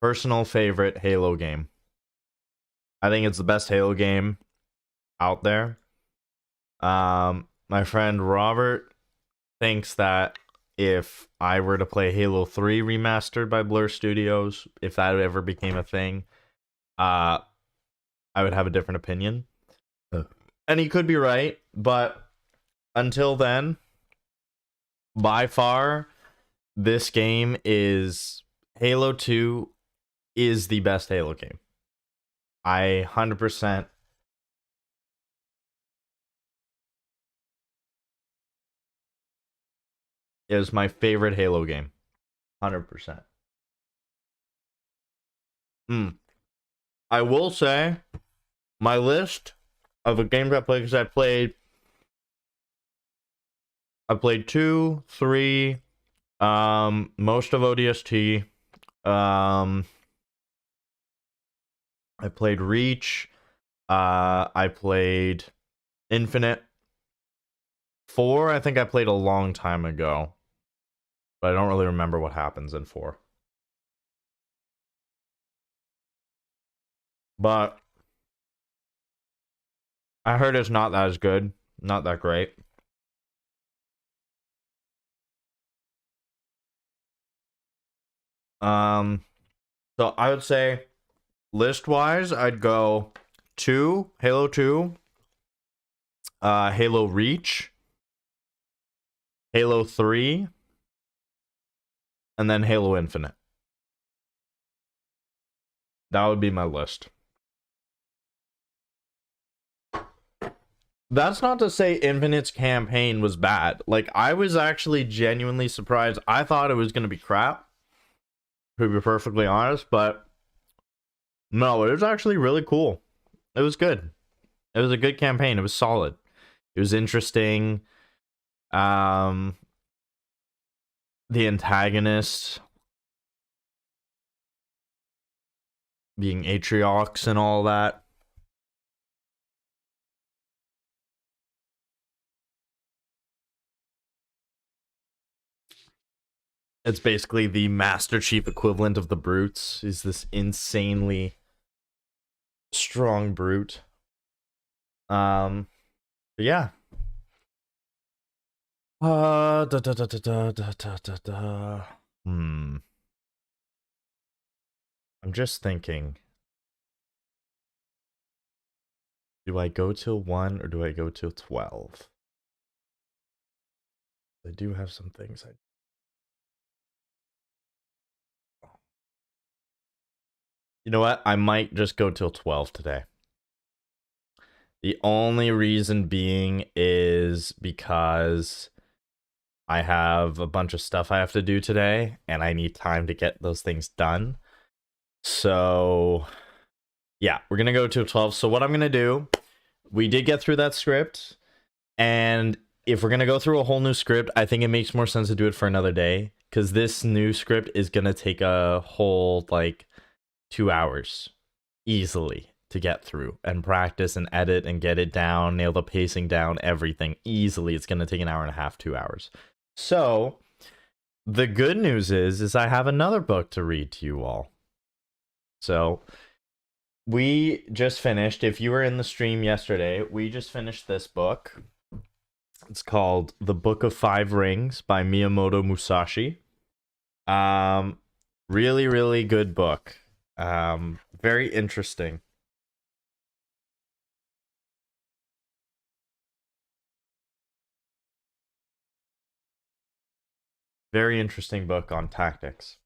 personal favorite Halo game. I think it's the best Halo game out there. My friend Robert thinks that if I were to play Halo 3 remastered by Blur Studios, if that ever became a thing, uh, I would have a different opinion. And he could be right, but until then, by far, this game is Halo 2 is the best Halo game. I 100% is my favorite Halo game. 100%. I will say my list of the games I played, because I played 2, 3, most of ODST. I played Reach. I played Infinite. 4, I think I played a long time ago, but I don't really remember what happens in 4. But I heard it's not that as good, not that great. So I would say list wise, I'd go 2, Halo 2, Halo Reach, Halo 3, and then Halo Infinite. That would be my list. That's not to say Infinite's campaign was bad. Like, I was actually genuinely surprised. I thought it was going to be crap, to be perfectly honest, but no, it was actually really cool. It was good. It was a good campaign. It was solid. It was interesting. The antagonist being Atriox and all that. It's basically the Master Chief equivalent of the Brutes. Is this insanely strong brute? Yeah. Da, da, da, da, da, da, da, da, da. I'm just thinking. Do I go till 1 or do I go till 12? I do have some things I. You know what? I might just go till 12 today. The only reason being is because I have a bunch of stuff I have to do today and I need time to get those things done. So, yeah, we're going to go till 12. So, what I'm going to do, we did get through that script. And if we're going to go through a whole new script, I think it makes more sense to do it for another day. Because this new script is going to take a whole, like, 2 hours easily to get through and practice and edit and get it down, nail the pacing down, everything easily. It's going to take an hour and a half, 2 hours. So the good news is I have another book to read to you all. So we just finished, if you were in the stream yesterday, we just finished this book. It's called The Book of Five Rings by Miyamoto Musashi. Really, really good book. Very interesting. Very interesting book on tactics.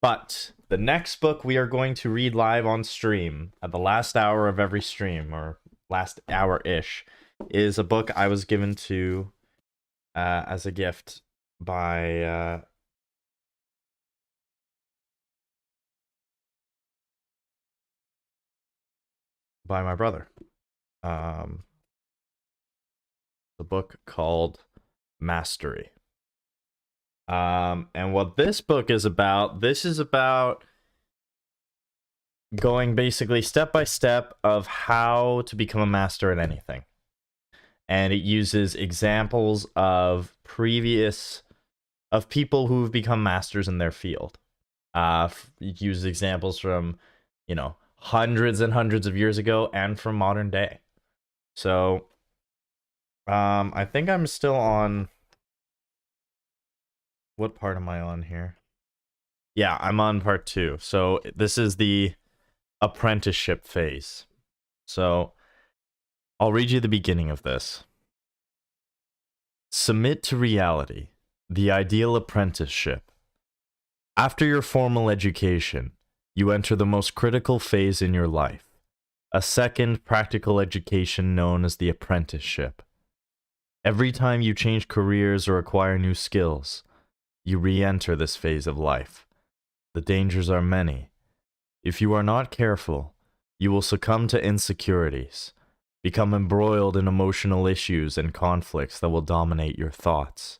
But the next book we are going to read live on stream at the last hour of every stream, or last hour-ish, is a book I was given to as a gift by my brother. The book called Mastery. And what this book is about, this is about going basically step by step of how to become a master at anything. And it uses examples of people who've become masters in their field. It uses examples from, hundreds and hundreds of years ago and from modern day. So, I think I'm still on. What part am I on here? Yeah, I'm on part 2. So this is the apprenticeship phase. So I'll read you the beginning of this. Submit to reality, the ideal apprenticeship. After your formal education, you enter the most critical phase in your life, a second practical education known as the apprenticeship. Every time you change careers or acquire new skills, you re-enter this phase of life. The dangers are many. If you are not careful, you will succumb to insecurities, become embroiled in emotional issues and conflicts that will dominate your thoughts.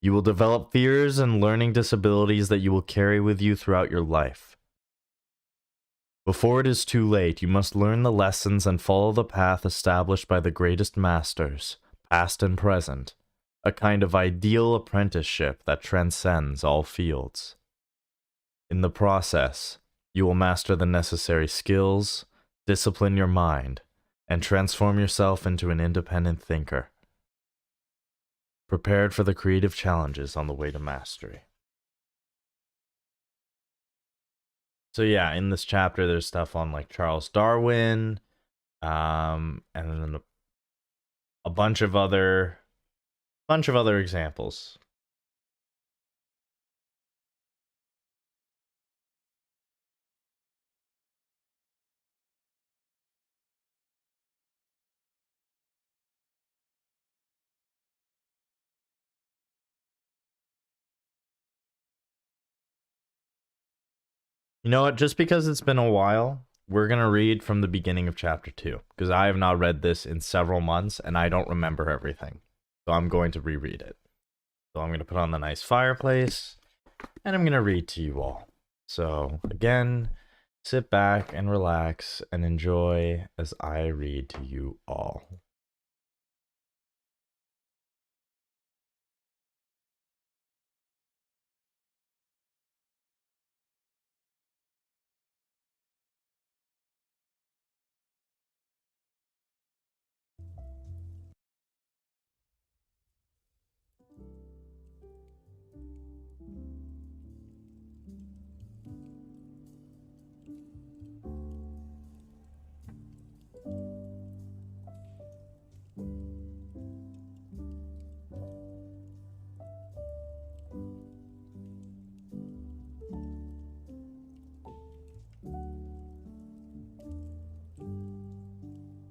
You will develop fears and learning disabilities that you will carry with you throughout your life. Before it is too late, you must learn the lessons and follow the path established by the greatest masters, past and present, a kind of ideal apprenticeship that transcends all fields. In the process, you will master the necessary skills, discipline your mind, and transform yourself into an independent thinker, prepared for the creative challenges on the way to mastery. So yeah, in this chapter, there's stuff on like Charles Darwin, and then a bunch of other examples. You know what? Just because it's been a while, we're going to read from the beginning of chapter 2. Because I have not read this in several months and I don't remember everything. So I'm going to reread it. So I'm going to put on the nice fireplace and I'm going to read to you all. So again, sit back and relax and enjoy as I read to you all.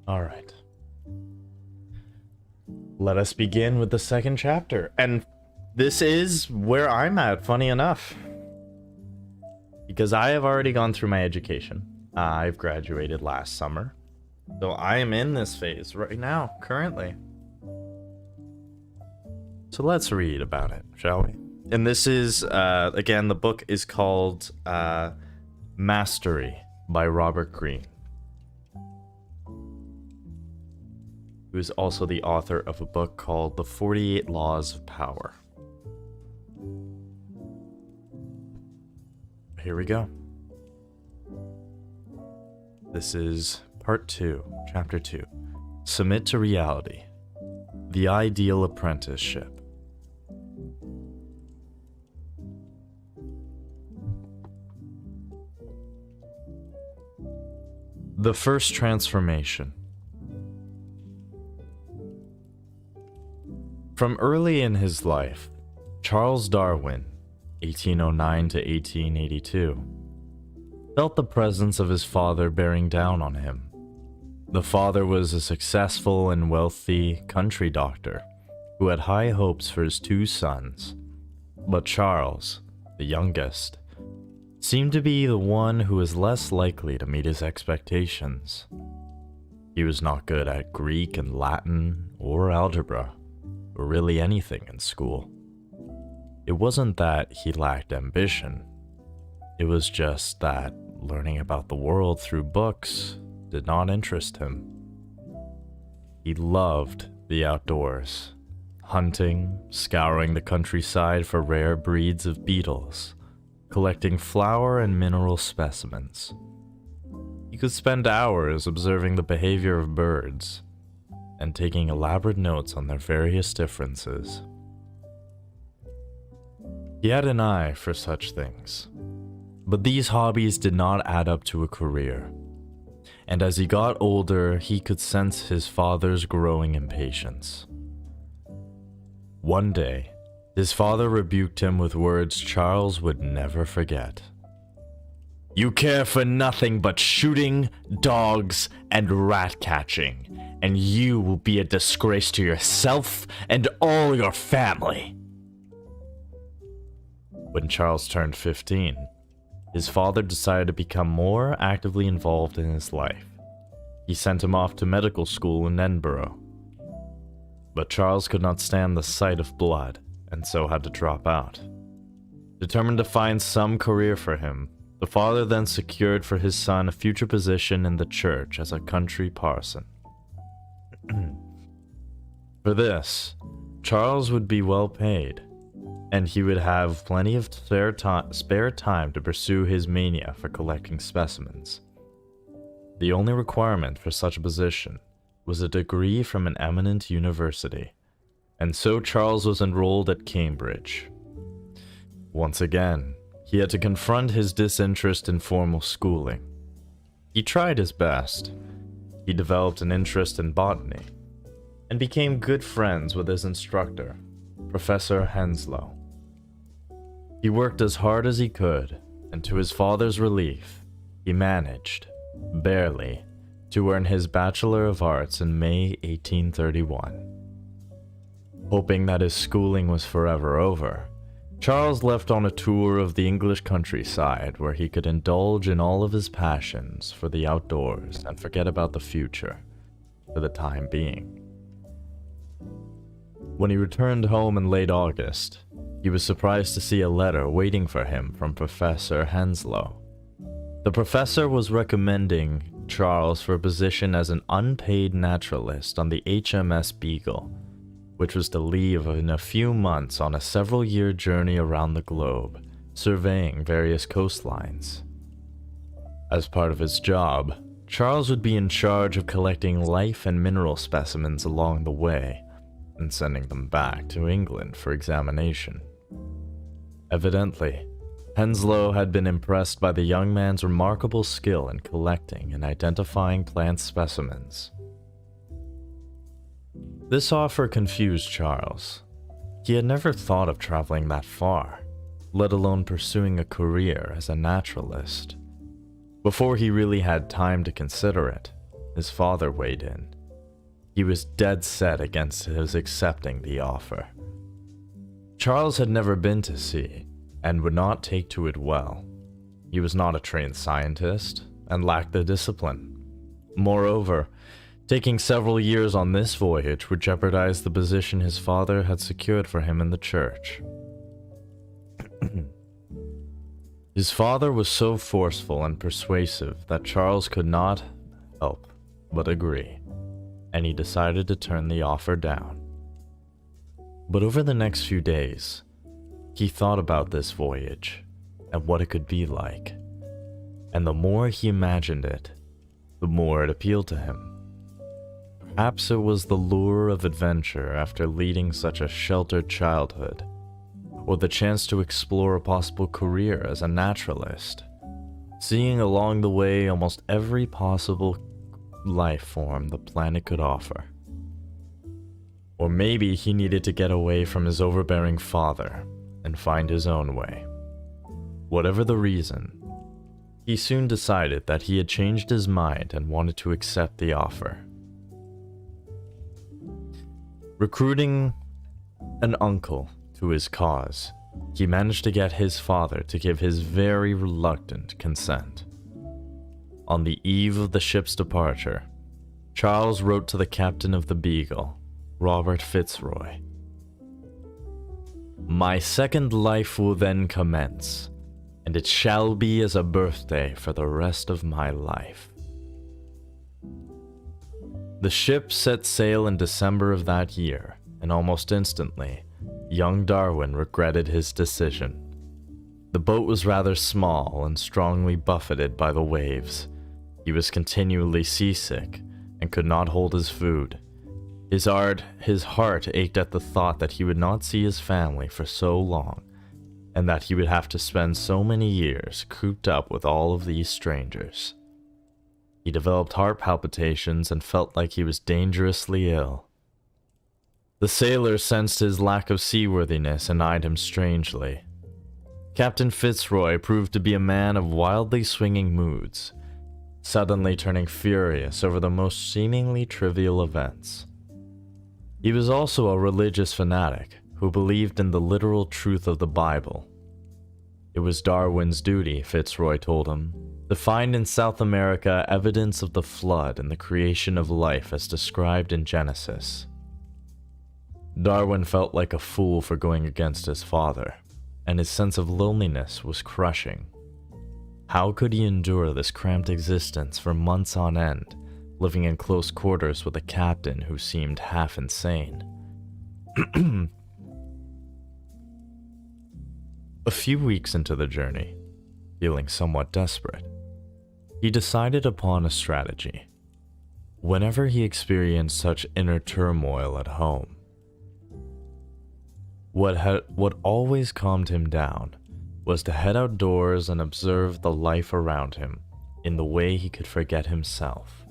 All right. Let us begin with the second chapter. And this is where I'm at, funny enough. Because I have already gone through my education. I've graduated last summer. So I am in this phase right now, currently. So let's read about it, shall we? And this is, again, the book is called Mastery by Robert Greene, who is also the author of a book called The 48 Laws of Power. Here we go. This is part 2, chapter 2. Submit to reality. The ideal apprenticeship. The first transformation. From early in his life, Charles Darwin, 1809 to 1882, felt the presence of his father bearing down on him. The father was a successful and wealthy country doctor who had high hopes for his 2 sons, but Charles, the youngest, seemed to be the one who was less likely to meet his expectations. He was not good at Greek and Latin or algebra, or really anything in school. It wasn't that he lacked ambition. It was just that learning about the world through books did not interest him. He loved the outdoors, hunting, scouring the countryside for rare breeds of beetles, collecting flower and mineral specimens. He could spend hours observing the behavior of birds and taking elaborate notes on their various differences. He had an eye for such things, but these hobbies did not add up to a career, and as he got older, he could sense his father's growing impatience. One day, his father rebuked him with words Charles would never forget. "You care for nothing but shooting, dogs, and rat catching, and you will be a disgrace to yourself and all your family." When Charles turned 15, his father decided to become more actively involved in his life. He sent him off to medical school in Edinburgh. But Charles could not stand the sight of blood, and so had to drop out. Determined to find some career for him, the father then secured for his son a future position in the church as a country parson. For this, Charles would be well paid, and he would have plenty of spare time to pursue his mania for collecting specimens. The only requirement for such a position was a degree from an eminent university, and so Charles was enrolled at Cambridge. Once again, he had to confront his disinterest in formal schooling. He tried his best. He developed an interest in botany, and became good friends with his instructor, Professor Henslow. He worked as hard as he could, and to his father's relief, he managed, barely, to earn his Bachelor of Arts in May 1831. Hoping that his schooling was forever over, Charles left on a tour of the English countryside where he could indulge in all of his passions for the outdoors and forget about the future for the time being. When he returned home in late August, he was surprised to see a letter waiting for him from Professor Henslow. The professor was recommending Charles for a position as an unpaid naturalist on the HMS Beagle, which was to leave in a few months on a several-year journey around the globe, surveying various coastlines. As part of his job, Charles would be in charge of collecting life and mineral specimens along the way and sending them back to England for examination. Evidently, Henslow had been impressed by the young man's remarkable skill in collecting and identifying plant specimens. This offer confused Charles. He had never thought of traveling that far, let alone pursuing a career as a naturalist. Before he really had time to consider it, his father weighed in. He was dead set against his accepting the offer. Charles had never been to sea and would not take to it well. He was not a trained scientist and lacked the discipline. Moreover, taking several years on this voyage would jeopardize the position his father had secured for him in the church. His father was so forceful and persuasive that Charles could not help but agree, and he decided to turn the offer down. But over the next few days, he thought about this voyage and what it could be like, and the more he imagined it, the more it appealed to him. Perhaps it was the lure of adventure after leading such a sheltered childhood, or the chance to explore a possible career as a naturalist, seeing along the way almost every possible life form the planet could offer. Or maybe he needed to get away from his overbearing father and find his own way. Whatever the reason, he soon decided that he had changed his mind and wanted to accept the offer. Recruiting an uncle to his cause, he managed to get his father to give his very reluctant consent. On the eve of the ship's departure, Charles wrote to the captain of the Beagle, Robert Fitzroy. "My second life will then commence, and it shall be as a birthday for the rest of my life." The ship set sail in December of that year, and almost instantly, young Darwin regretted his decision. The boat was rather small and strongly buffeted by the waves. He was continually seasick and could not hold his food. His heart ached at the thought that he would not see his family for so long, and that he would have to spend so many years cooped up with all of these strangers. He developed heart palpitations and felt like he was dangerously ill. The sailors sensed his lack of seaworthiness and eyed him strangely. Captain Fitzroy proved to be a man of wildly swinging moods, suddenly turning furious over the most seemingly trivial events. He was also a religious fanatic who believed in the literal truth of the Bible. It was Darwin's duty, Fitzroy told him, to find in South America evidence of the flood and the creation of life as described in Genesis. Darwin felt like a fool for going against his father, and his sense of loneliness was crushing. How could he endure this cramped existence for months on end, living in close quarters with a captain who seemed half insane? A few weeks into the journey, feeling somewhat desperate, he decided upon a strategy. Whenever he experienced such inner turmoil at home, what always calmed him down was to head outdoors and observe the life around him in the way he could forget himself.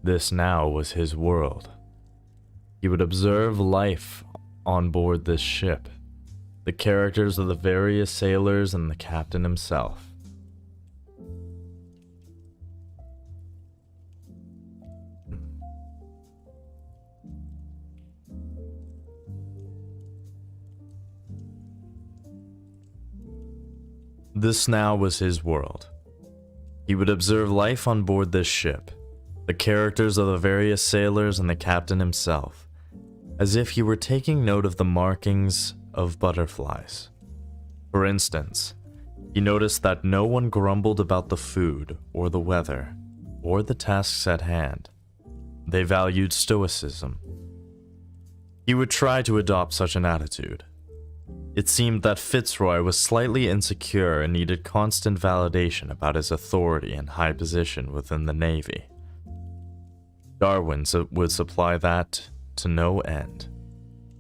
This now was his world. He would observe life on board this ship, the characters of the various sailors and the captain himself. This now was his world. He would observe life on board this ship, the characters of the various sailors and the captain himself, as if he were taking note of the markings of butterflies. For instance, he noticed that no one grumbled about the food or the weather or the tasks at hand. They valued stoicism. He would try to adopt such an attitude. It seemed that Fitzroy was slightly insecure and needed constant validation about his authority and high position within the Navy. Darwin would supply that to no end.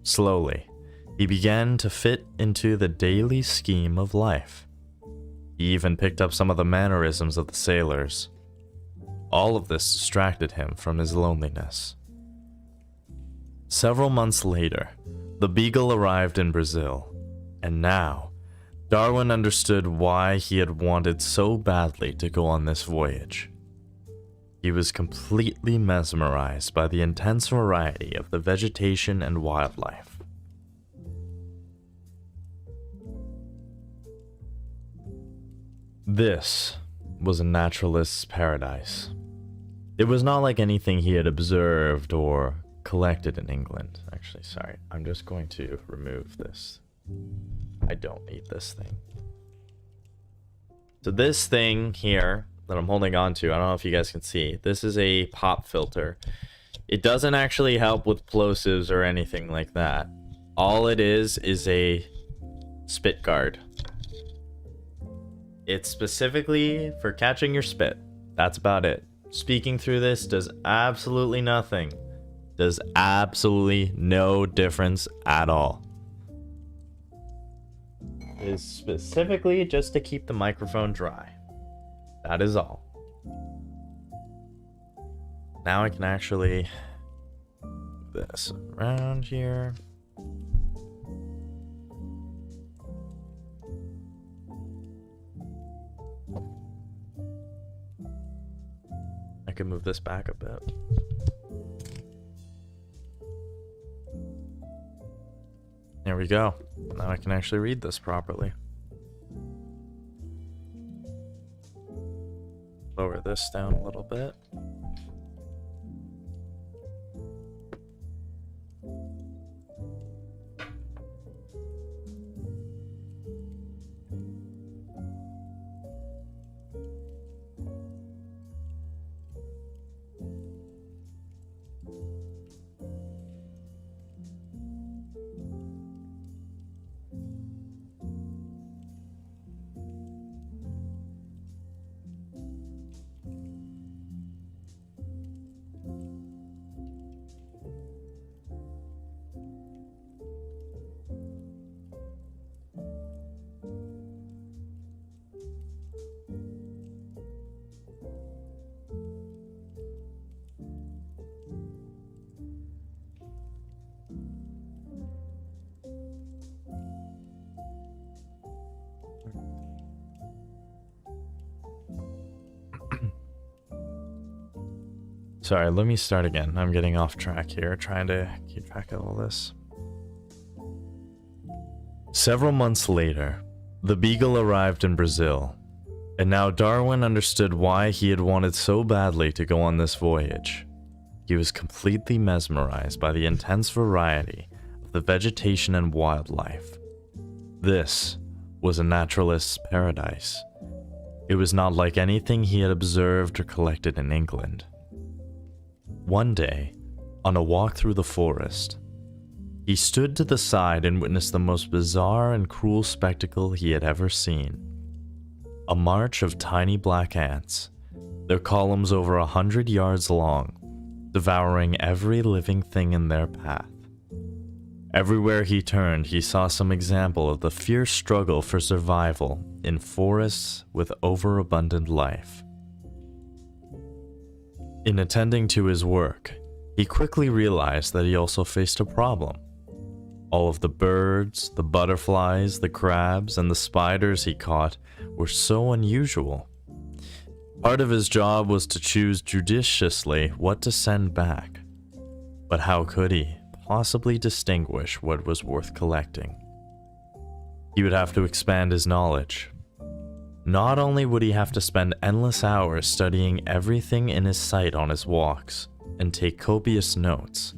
Slowly, he began to fit into the daily scheme of life. He even picked up some of the mannerisms of the sailors. All of this distracted him from his loneliness. Several months later, the Beagle arrived in Brazil, and now, Darwin understood why he had wanted so badly to go on this voyage. He was completely mesmerized by the intense variety of the vegetation and wildlife. This was a naturalist's paradise. It was not like anything he had observed or collected in England. Actually, sorry, I'm just going to remove this. I don't need this thing. So this thing here that I'm holding on to, I don't know if you guys can see, this is a pop filter. It doesn't actually help with plosives or anything like that. All it is a spit guard. It's specifically for catching your spit. That's about it. Speaking through this does absolutely nothing. Does absolutely no difference at all. It is specifically just to keep the microphone dry. That is all. Now I can actually move this around here. I can move this back a bit. There we go. Now I can actually read this properly. Lower this down a little bit. Sorry, let me start again. I'm getting off track here, trying to keep track of all this. Several months later, the Beagle arrived in Brazil, and now Darwin understood why he had wanted so badly to go on this voyage. He was completely mesmerized by the intense variety of the vegetation and wildlife. This was a naturalist's paradise. It was not like anything he had observed or collected in England. One day, on a walk through the forest, he stood to the side and witnessed the most bizarre and cruel spectacle he had ever seen. A march of tiny black ants, their columns over 100 yards long, devouring every living thing in their path. Everywhere he turned, he saw some example of the fierce struggle for survival in forests with overabundant life. In attending to his work, he quickly realized that he also faced a problem. All of the birds, the butterflies, the crabs, and the spiders he caught were so unusual. Part of his job was to choose judiciously what to send back. But how could he possibly distinguish what was worth collecting? He would have to expand his knowledge. Not only would he have to spend endless hours studying everything in his sight on his walks and take copious notes,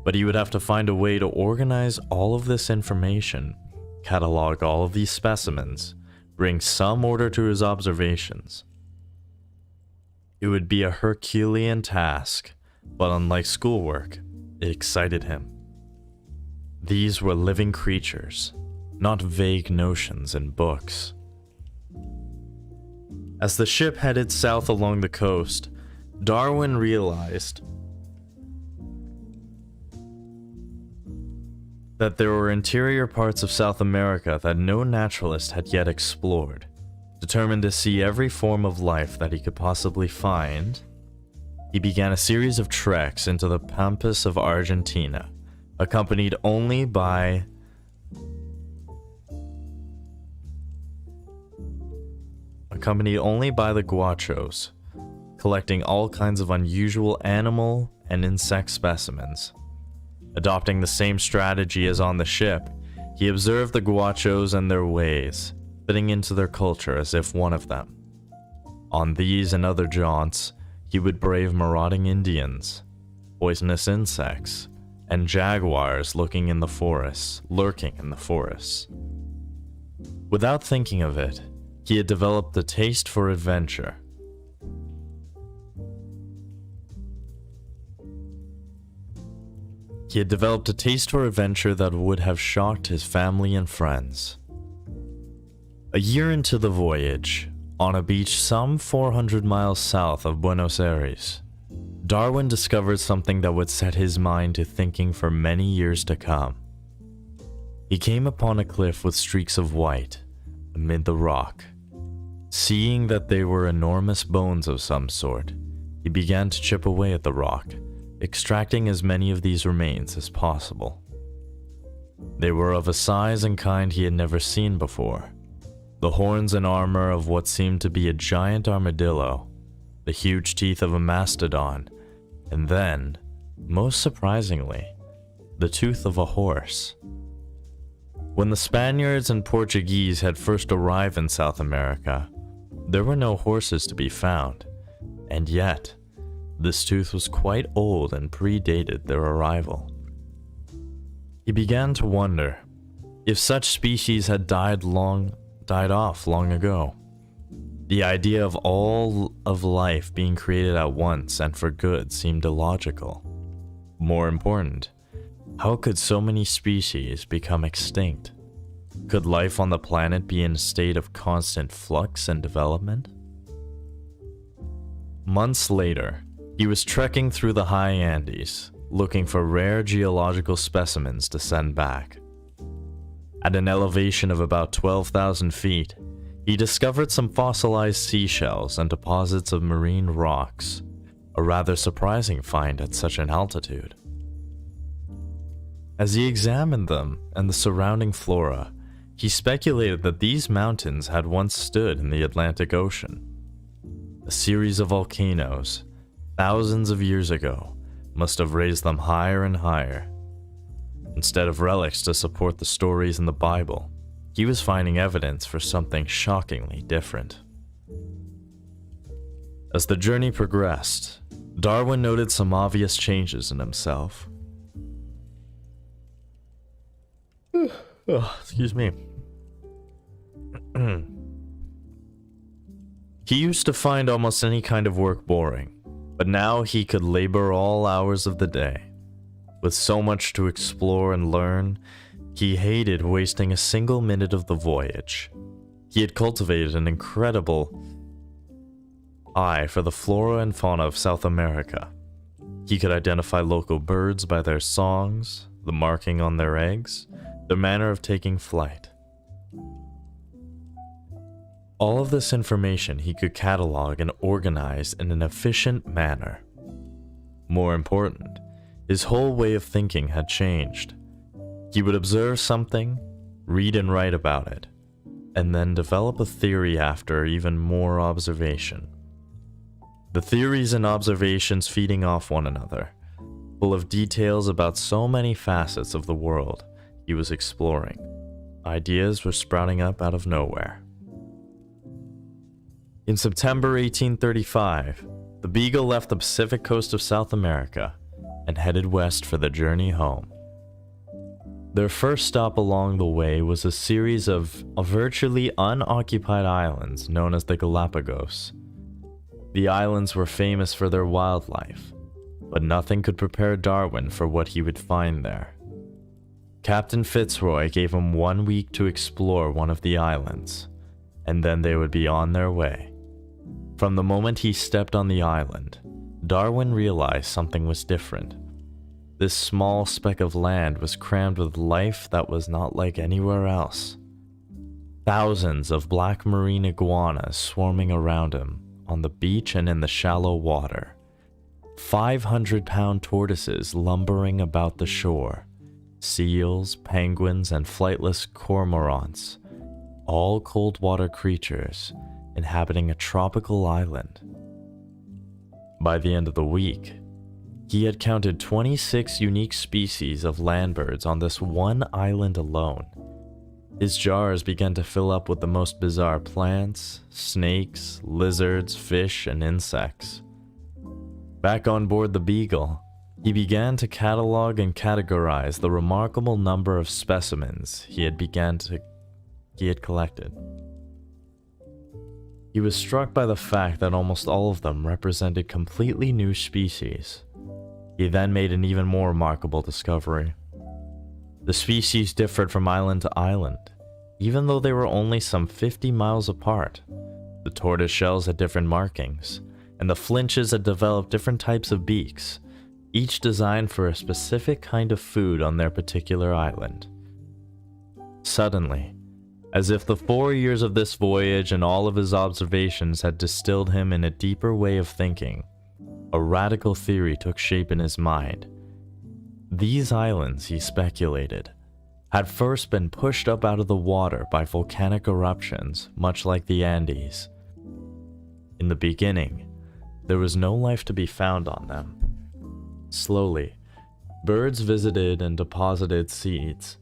but he would have to find a way to organize all of this information, catalog all of these specimens, bring some order to his observations. It would be a Herculean task, but unlike schoolwork, it excited him. These were living creatures, not vague notions in books. As the ship headed south along the coast, Darwin realized that there were interior parts of South America that no naturalist had yet explored. Determined to see every form of life that he could possibly find, he began a series of treks into the pampas of Argentina, accompanied only by the Guachos, collecting all kinds of unusual animal and insect specimens. Adopting the same strategy as on the ship, he observed the Guachos and their ways, fitting into their culture as if one of them. On these and other jaunts, he would brave marauding Indians, poisonous insects, and jaguars lurking in the forests. Without thinking of it, he had developed a taste for adventure. That would have shocked his family and friends. A year into the voyage, on a beach some 400 miles south of Buenos Aires, Darwin discovered something that would set his mind to thinking for many years to come. He came upon a cliff with streaks of white amid the rock. Seeing that they were enormous bones of some sort, he began to chip away at the rock, extracting as many of these remains as possible. They were of a size and kind he had never seen before. The horns and armor of what seemed to be a giant armadillo, the huge teeth of a mastodon, and then, most surprisingly, the tooth of a horse. When the Spaniards and Portuguese had first arrived in South America, there were no horses to be found, and yet, this tooth was quite old and predated their arrival. He began to wonder if such species had died off long ago. The idea of all of life being created at once and for good seemed illogical. More important, how could so many species become extinct? Could life on the planet be in a state of constant flux and development? Months later, he was trekking through the high Andes, looking for rare geological specimens to send back. At an elevation of about 12,000 feet, he discovered some fossilized seashells and deposits of marine rocks, a rather surprising find at such an altitude. As he examined them and the surrounding flora, he speculated that these mountains had once stood in the Atlantic Ocean. A series of volcanoes, thousands of years ago, must have raised them higher and higher. Instead of relics to support the stories in the Bible, he was finding evidence for something shockingly different. As the journey progressed, Darwin noted some obvious changes in himself. Excuse me. He used to find almost any kind of work boring, but now he could labor all hours of the day. With so much to explore and learn, he hated wasting a single minute of the voyage. He had cultivated an incredible eye for the flora and fauna of South America. He could identify local birds by their songs, the marking on their eggs, their manner of taking flight. All of this information he could catalog and organize in an efficient manner. More important, his whole way of thinking had changed. He would observe something, read and write about it, and then develop a theory after even more observation. The theories and observations feeding off one another, full of details about so many facets of the world he was exploring. Ideas were sprouting up out of nowhere. In September 1835, the Beagle left the Pacific coast of South America and headed west for the journey home. Their first stop along the way was a series of virtually unoccupied islands known as the Galapagos. The islands were famous for their wildlife, but nothing could prepare Darwin for what he would find there. Captain Fitzroy gave him 1 week to explore one of the islands, and then they would be on their way. From the moment he stepped on the island, Darwin realized something was different. This small speck of land was crammed with life that was not like anywhere else. Thousands of black marine iguanas swarming around him on the beach and in the shallow water. 500-pound tortoises lumbering about the shore. Seals, penguins, and flightless cormorants, all cold water creatures inhabiting a tropical island. By the end of the week, he had counted 26 unique species of land birds on this one island alone. His jars began to fill up with the most bizarre plants, snakes, lizards, fish, and insects. Back on board the Beagle, he began to catalog and categorize the remarkable number of specimens he had collected. He was struck by the fact that almost all of them represented completely new species. He then made an even more remarkable discovery. The species differed from island to island, even though they were only some 50 miles apart. The tortoise shells had different markings, and the flinches had developed different types of beaks, each designed for a specific kind of food on their particular island. Suddenly, as if the 4 years of this voyage and all of his observations had distilled him in a deeper way of thinking, a radical theory took shape in his mind. These islands, he speculated, had first been pushed up out of the water by volcanic eruptions, much like the Andes. In the beginning, there was no life to be found on them. Slowly, birds visited and deposited seeds.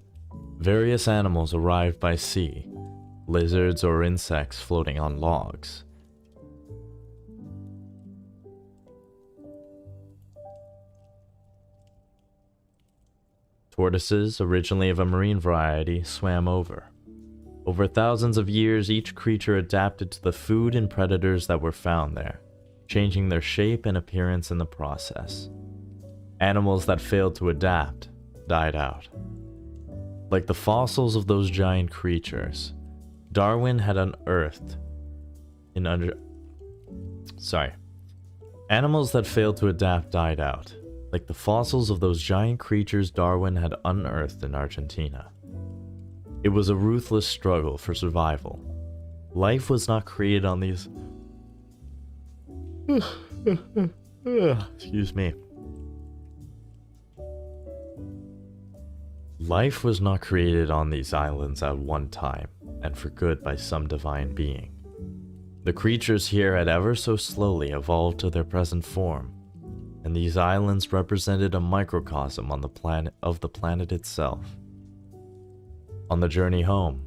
Various animals arrived by sea, lizards or insects floating on logs. Tortoises, originally of a marine variety, swam over. Over thousands of years, each creature adapted to the food and predators that were found there, changing their shape and appearance in the process. Animals that failed to adapt died out. Like the fossils of those giant creatures, Darwin had unearthed Animals that failed to adapt died out, like the fossils of those giant creatures Darwin had unearthed in Argentina. It was a ruthless struggle for survival. Life was not created on these... Excuse me. Life was not created on these islands at one time, and for good by some divine being. The creatures here had ever so slowly evolved to their present form, and these islands represented a microcosm on the planet itself. On the journey home,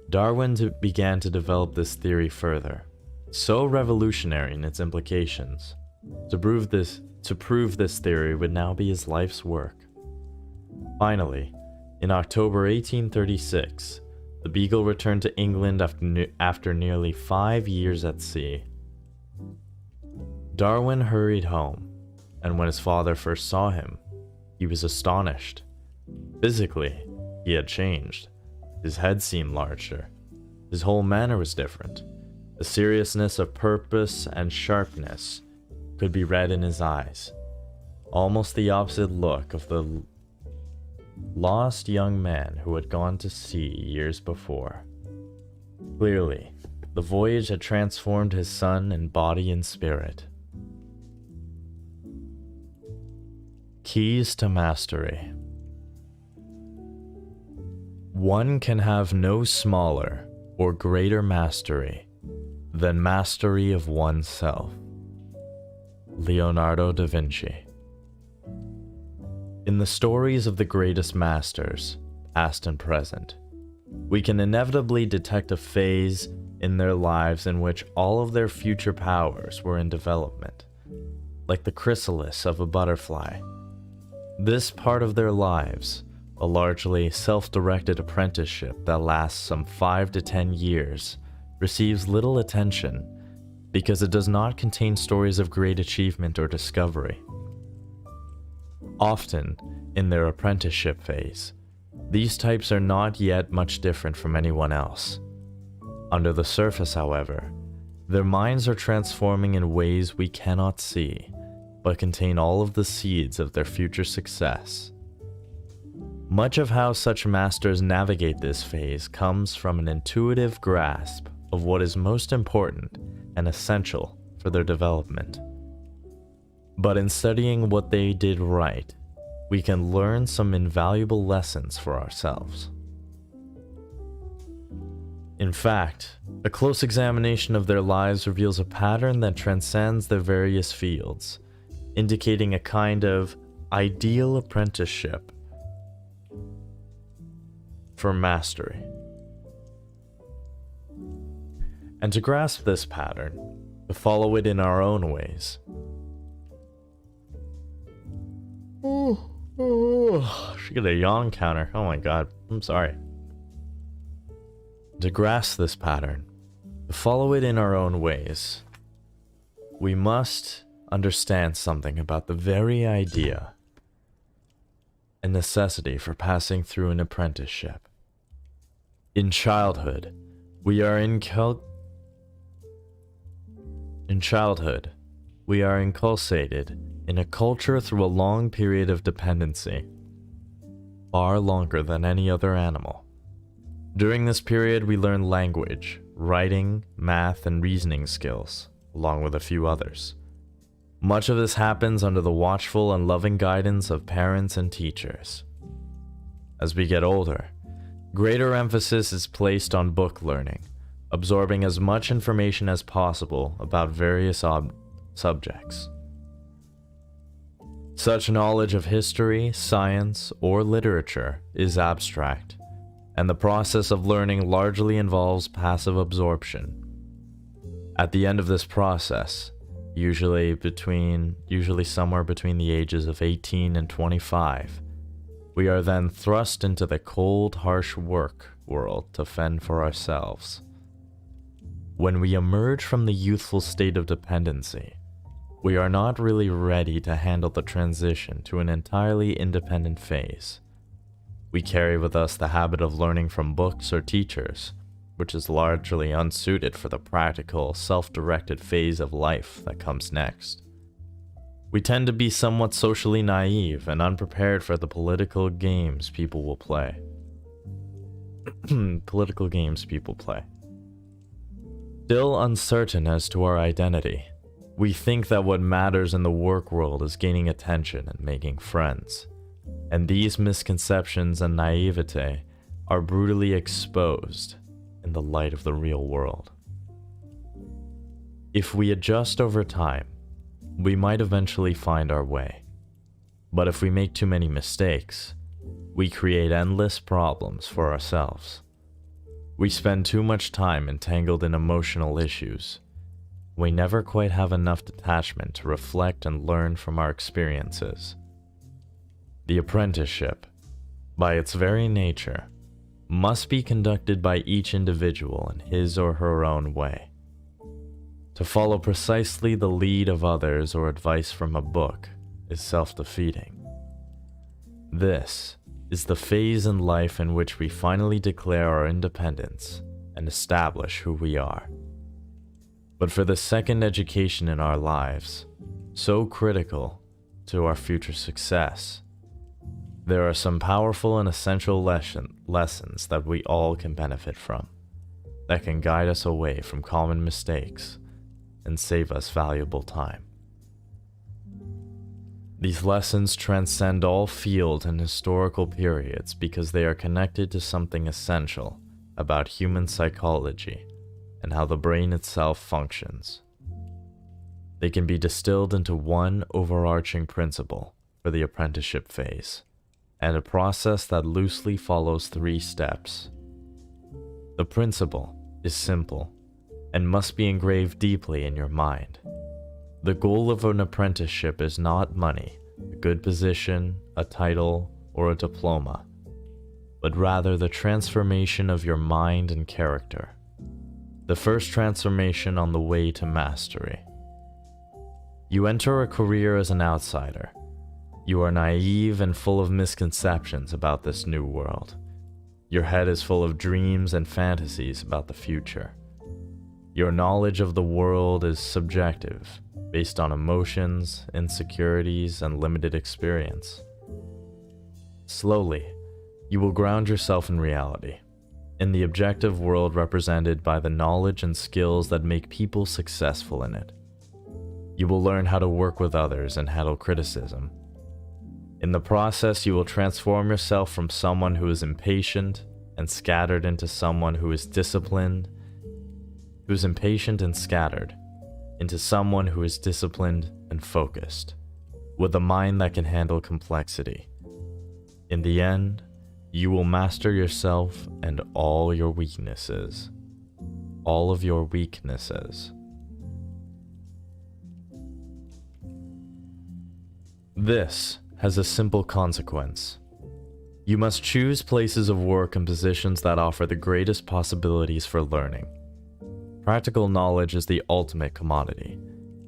Darwin began to develop this theory further, so revolutionary in its implications. To prove this theory would now be his life's work. Finally, in October 1836, the Beagle returned to England after nearly 5 years at sea. Darwin hurried home, and when his father first saw him, he was astonished. Physically, he had changed. His head seemed larger. His whole manner was different. The seriousness of purpose and sharpness could be read in his eyes. Almost the opposite look of the lost young man who had gone to sea years before. Clearly, the voyage had transformed his son in body and spirit. Keys to mastery. One can have no smaller or greater mastery than mastery of oneself. Leonardo da Vinci. In the stories of the greatest masters, past and present, we can inevitably detect a phase in their lives in which all of their future powers were in development, like the chrysalis of a butterfly. This part of their lives, a largely self-directed apprenticeship that lasts some 5 to 10 years, receives little attention because it does not contain stories of great achievement or discovery. Often, in their apprenticeship phase, these types are not yet much different from anyone else. Under the surface, however, their minds are transforming in ways we cannot see, but contain all of the seeds of their future success. Much of how such masters navigate this phase comes from an intuitive grasp of what is most important and essential for their development. But in studying what they did right, we can learn some invaluable lessons for ourselves. In fact, a close examination of their lives reveals a pattern that transcends their various fields, indicating a kind of ideal apprenticeship for mastery. And to grasp this pattern, to follow it in our own ways. Should get a yawn counter. Oh my god, I'm sorry. To grasp this pattern, to follow it in our own ways, we must understand something about the very idea and necessity for passing through an apprenticeship. In childhood, we are inculcated in a culture through a long period of dependency, far longer than any other animal. During this period, we learn language, writing, math, and reasoning skills, along with a few others. Much of this happens under the watchful and loving guidance of parents and teachers. As we get older, greater emphasis is placed on book learning, absorbing as much information as possible about various subjects. Such knowledge of history, science, or literature is abstract, and the process of learning largely involves passive absorption. At the end of this process, usually somewhere between the ages of 18 and 25, we are then thrust into the cold, harsh work world to fend for ourselves. When we emerge from the youthful state of dependency, we are not really ready to handle the transition to an entirely independent phase. We carry with us the habit of learning from books or teachers, which is largely unsuited for the practical, self-directed phase of life that comes next. We tend to be somewhat socially naive and unprepared for the political games people will play. Still uncertain as to our identity, we think that what matters in the work world is gaining attention and making friends. And these misconceptions and naivete are brutally exposed in the light of the real world. If we adjust over time, we might eventually find our way. But if we make too many mistakes, we create endless problems for ourselves. We spend too much time entangled in emotional issues. We never quite have enough detachment to reflect and learn from our experiences. The apprenticeship, by its very nature, must be conducted by each individual in his or her own way. To follow precisely the lead of others or advice from a book is self-defeating. This is the phase in life in which we finally declare our independence and establish who we are. But for the second education in our lives, so critical to our future success, there are some powerful and essential lessons that we all can benefit from, that can guide us away from common mistakes and save us valuable time. These lessons transcend all field and historical periods because they are connected to something essential about human psychology and how the brain itself functions. They can be distilled into one overarching principle for the apprenticeship phase, and a process that loosely follows 3 steps. The principle is simple and must be engraved deeply in your mind. The goal of an apprenticeship is not money, a good position, a title, or a diploma, but rather the transformation of your mind and character. The first transformation on the way to mastery. You enter a career as an outsider. You are naive and full of misconceptions about this new world. Your head is full of dreams and fantasies about the future. Your knowledge of the world is subjective, based on emotions, insecurities, and limited experience. Slowly, you will ground yourself in reality, in the objective world represented by the knowledge and skills that make people successful in it. You will learn how to work with others and handle criticism. In the process, you will transform yourself from someone who is impatient and scattered into someone who is disciplined, into someone who is disciplined and focused, with a mind that can handle complexity. In the end, you will master yourself and all your weaknesses. All of your weaknesses. This has a simple consequence. You must choose places of work and positions that offer the greatest possibilities for learning. Practical knowledge is the ultimate commodity,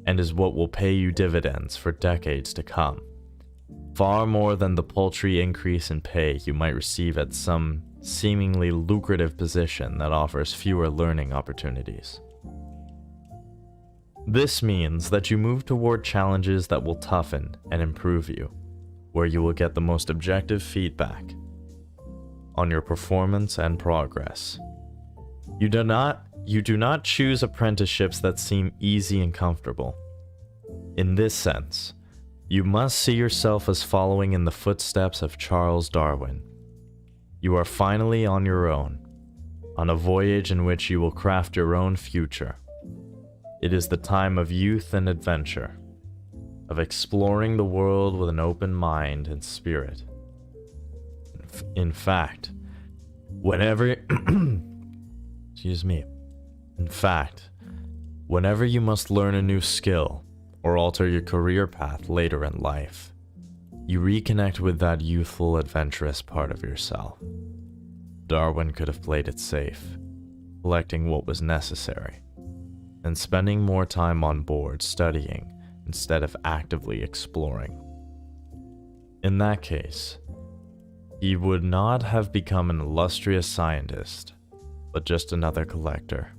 and is what will pay you dividends for decades to come, far more than the paltry increase in pay you might receive at some seemingly lucrative position that offers fewer learning opportunities. This means that you move toward challenges that will toughen and improve you, where you will get the most objective feedback on your performance and progress. You do not choose apprenticeships that seem easy and comfortable. In this sense, you must see yourself as following in the footsteps of Charles Darwin. You are finally on your own, on a voyage in which you will craft your own future. It is the time of youth and adventure, of exploring the world with an open mind and spirit. In fact, whenever you must learn a new skill or alter your career path later in life, you reconnect with that youthful, adventurous part of yourself. Darwin could have played it safe, collecting what was necessary, and spending more time on board studying instead of actively exploring. In that case, he would not have become an illustrious scientist, but just another collector.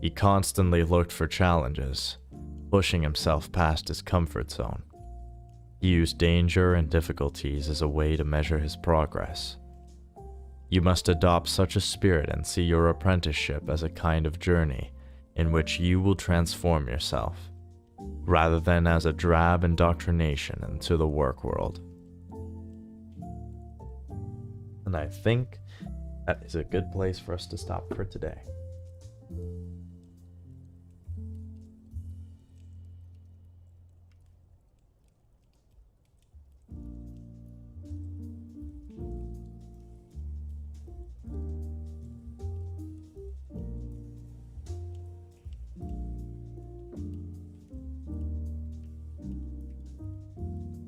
He constantly looked for challenges, pushing himself past his comfort zone. He used danger and difficulties as a way to measure his progress. You must adopt such a spirit and see your apprenticeship as a kind of journey in which you will transform yourself, rather than as a drab indoctrination into the work world. And I think that is a good place for us to stop for today.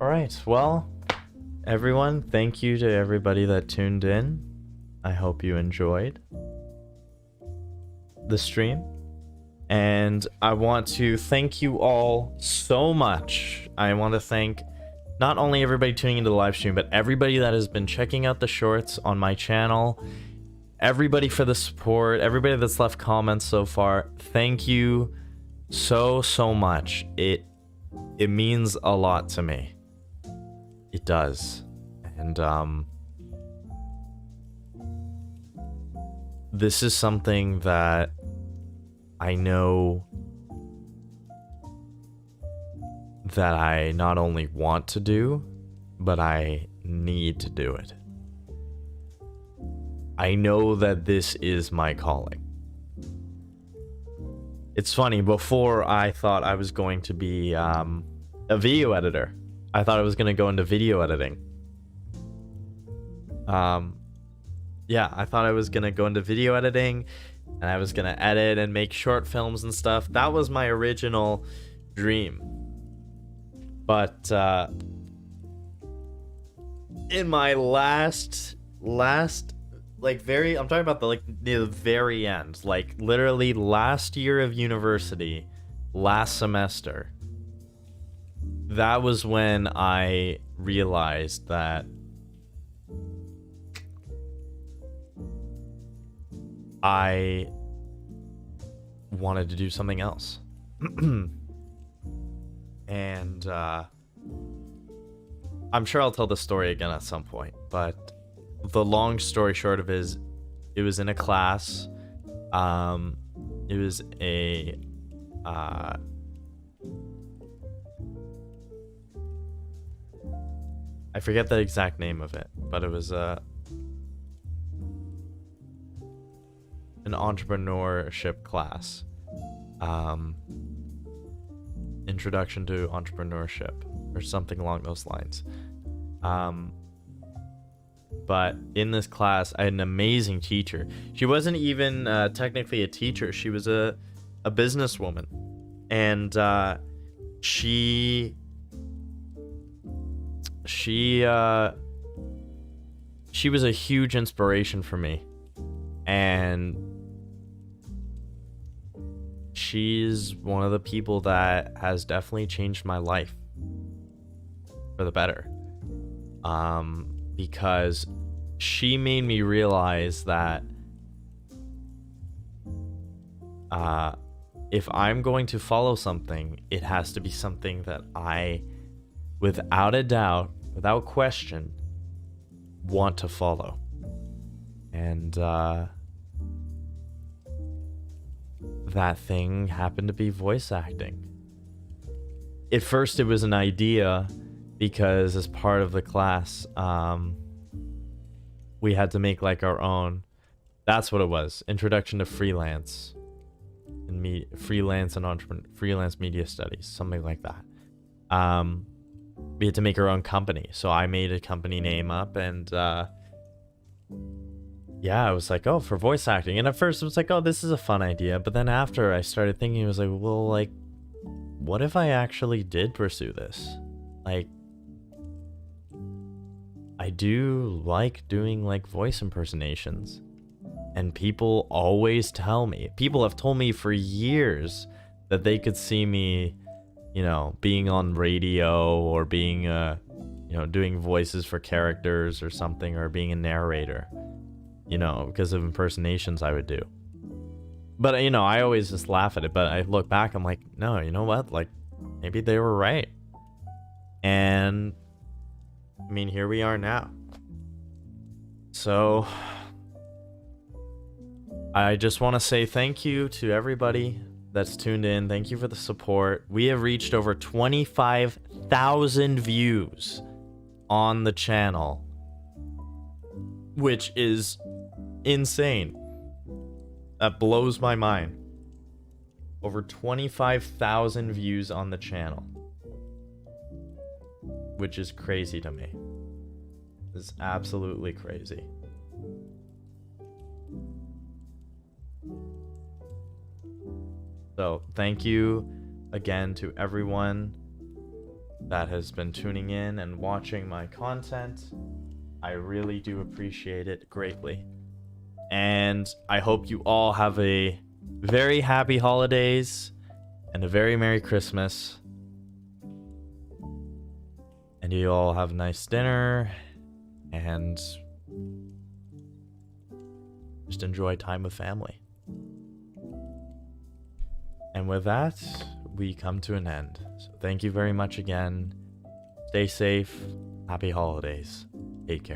Alright, well, everyone, thank you to everybody that tuned in. I hope you enjoyed the stream. And I want to thank you all so much. I want to thank not only everybody tuning into the live stream, but everybody that has been checking out the shorts on my channel. Everybody for the support, everybody that's left comments so far. Thank you so much. It means a lot to me. It does. And this is something that I know that I not only want to do, but I need to do it. I know that this is my calling. It's funny, before I thought I was going to be a video editor. I thought I was going to go into video editing. Yeah, I thought I was going to go into video editing and I was gonna edit and make short films and stuff. That was my original dream. But in my last like I'm talking about the very end, like literally last year of university, last semester, that was when I realized that I wanted to do something else. And I'm sure I'll tell the story again at some point, but the long story short of it is, it was in a class. It was a I forget the exact name of it, but it was an entrepreneurship class. Introduction to entrepreneurship or something along those lines. But in this class, I had an amazing teacher. She wasn't even technically a teacher. She was a businesswoman. And she was a huge inspiration for me. And she's one of the people that has definitely changed my life for the better. Because she made me realize that if I'm going to follow something, it has to be something that I, without a doubt, without question, want to follow. And that thing happened to be voice acting. At first, it was an idea because as part of the class, we had to make like our own. That's what it was. Introduction to freelance and freelance media studies, something like that. We had to make our own company, so I made a company name up, and yeah, I was like, oh, for voice acting. And at first it was like, oh, this is a fun idea. But then after I started thinking, it was like, well, like, what if I actually did pursue this? Like, I do like doing like voice impersonations. And people always tell me, people have told me for years that they could see me, you know, being on radio or being, you know, doing voices for characters or something, or being a narrator. You know, because of impersonations I would do. But, you know, I always just laugh at it. But I look back, I'm like, no, you know what? Like, maybe they were right. And, I mean, here we are now. So, I just want to say thank you to everybody that's tuned in. Thank you for the support. We have reached over 25,000 views on the channel, which is insane. That blows my mind. Over 25,000 views on the channel, which is crazy to me. It's absolutely crazy. So thank you again to everyone that has been tuning in and watching my content. I really do appreciate it greatly. And I hope you all have a very happy holidays and a very Merry Christmas. And you all have a nice dinner and just enjoy time with family. And with that, we come to an end. So thank you very much again. Stay safe. Happy holidays. Take care.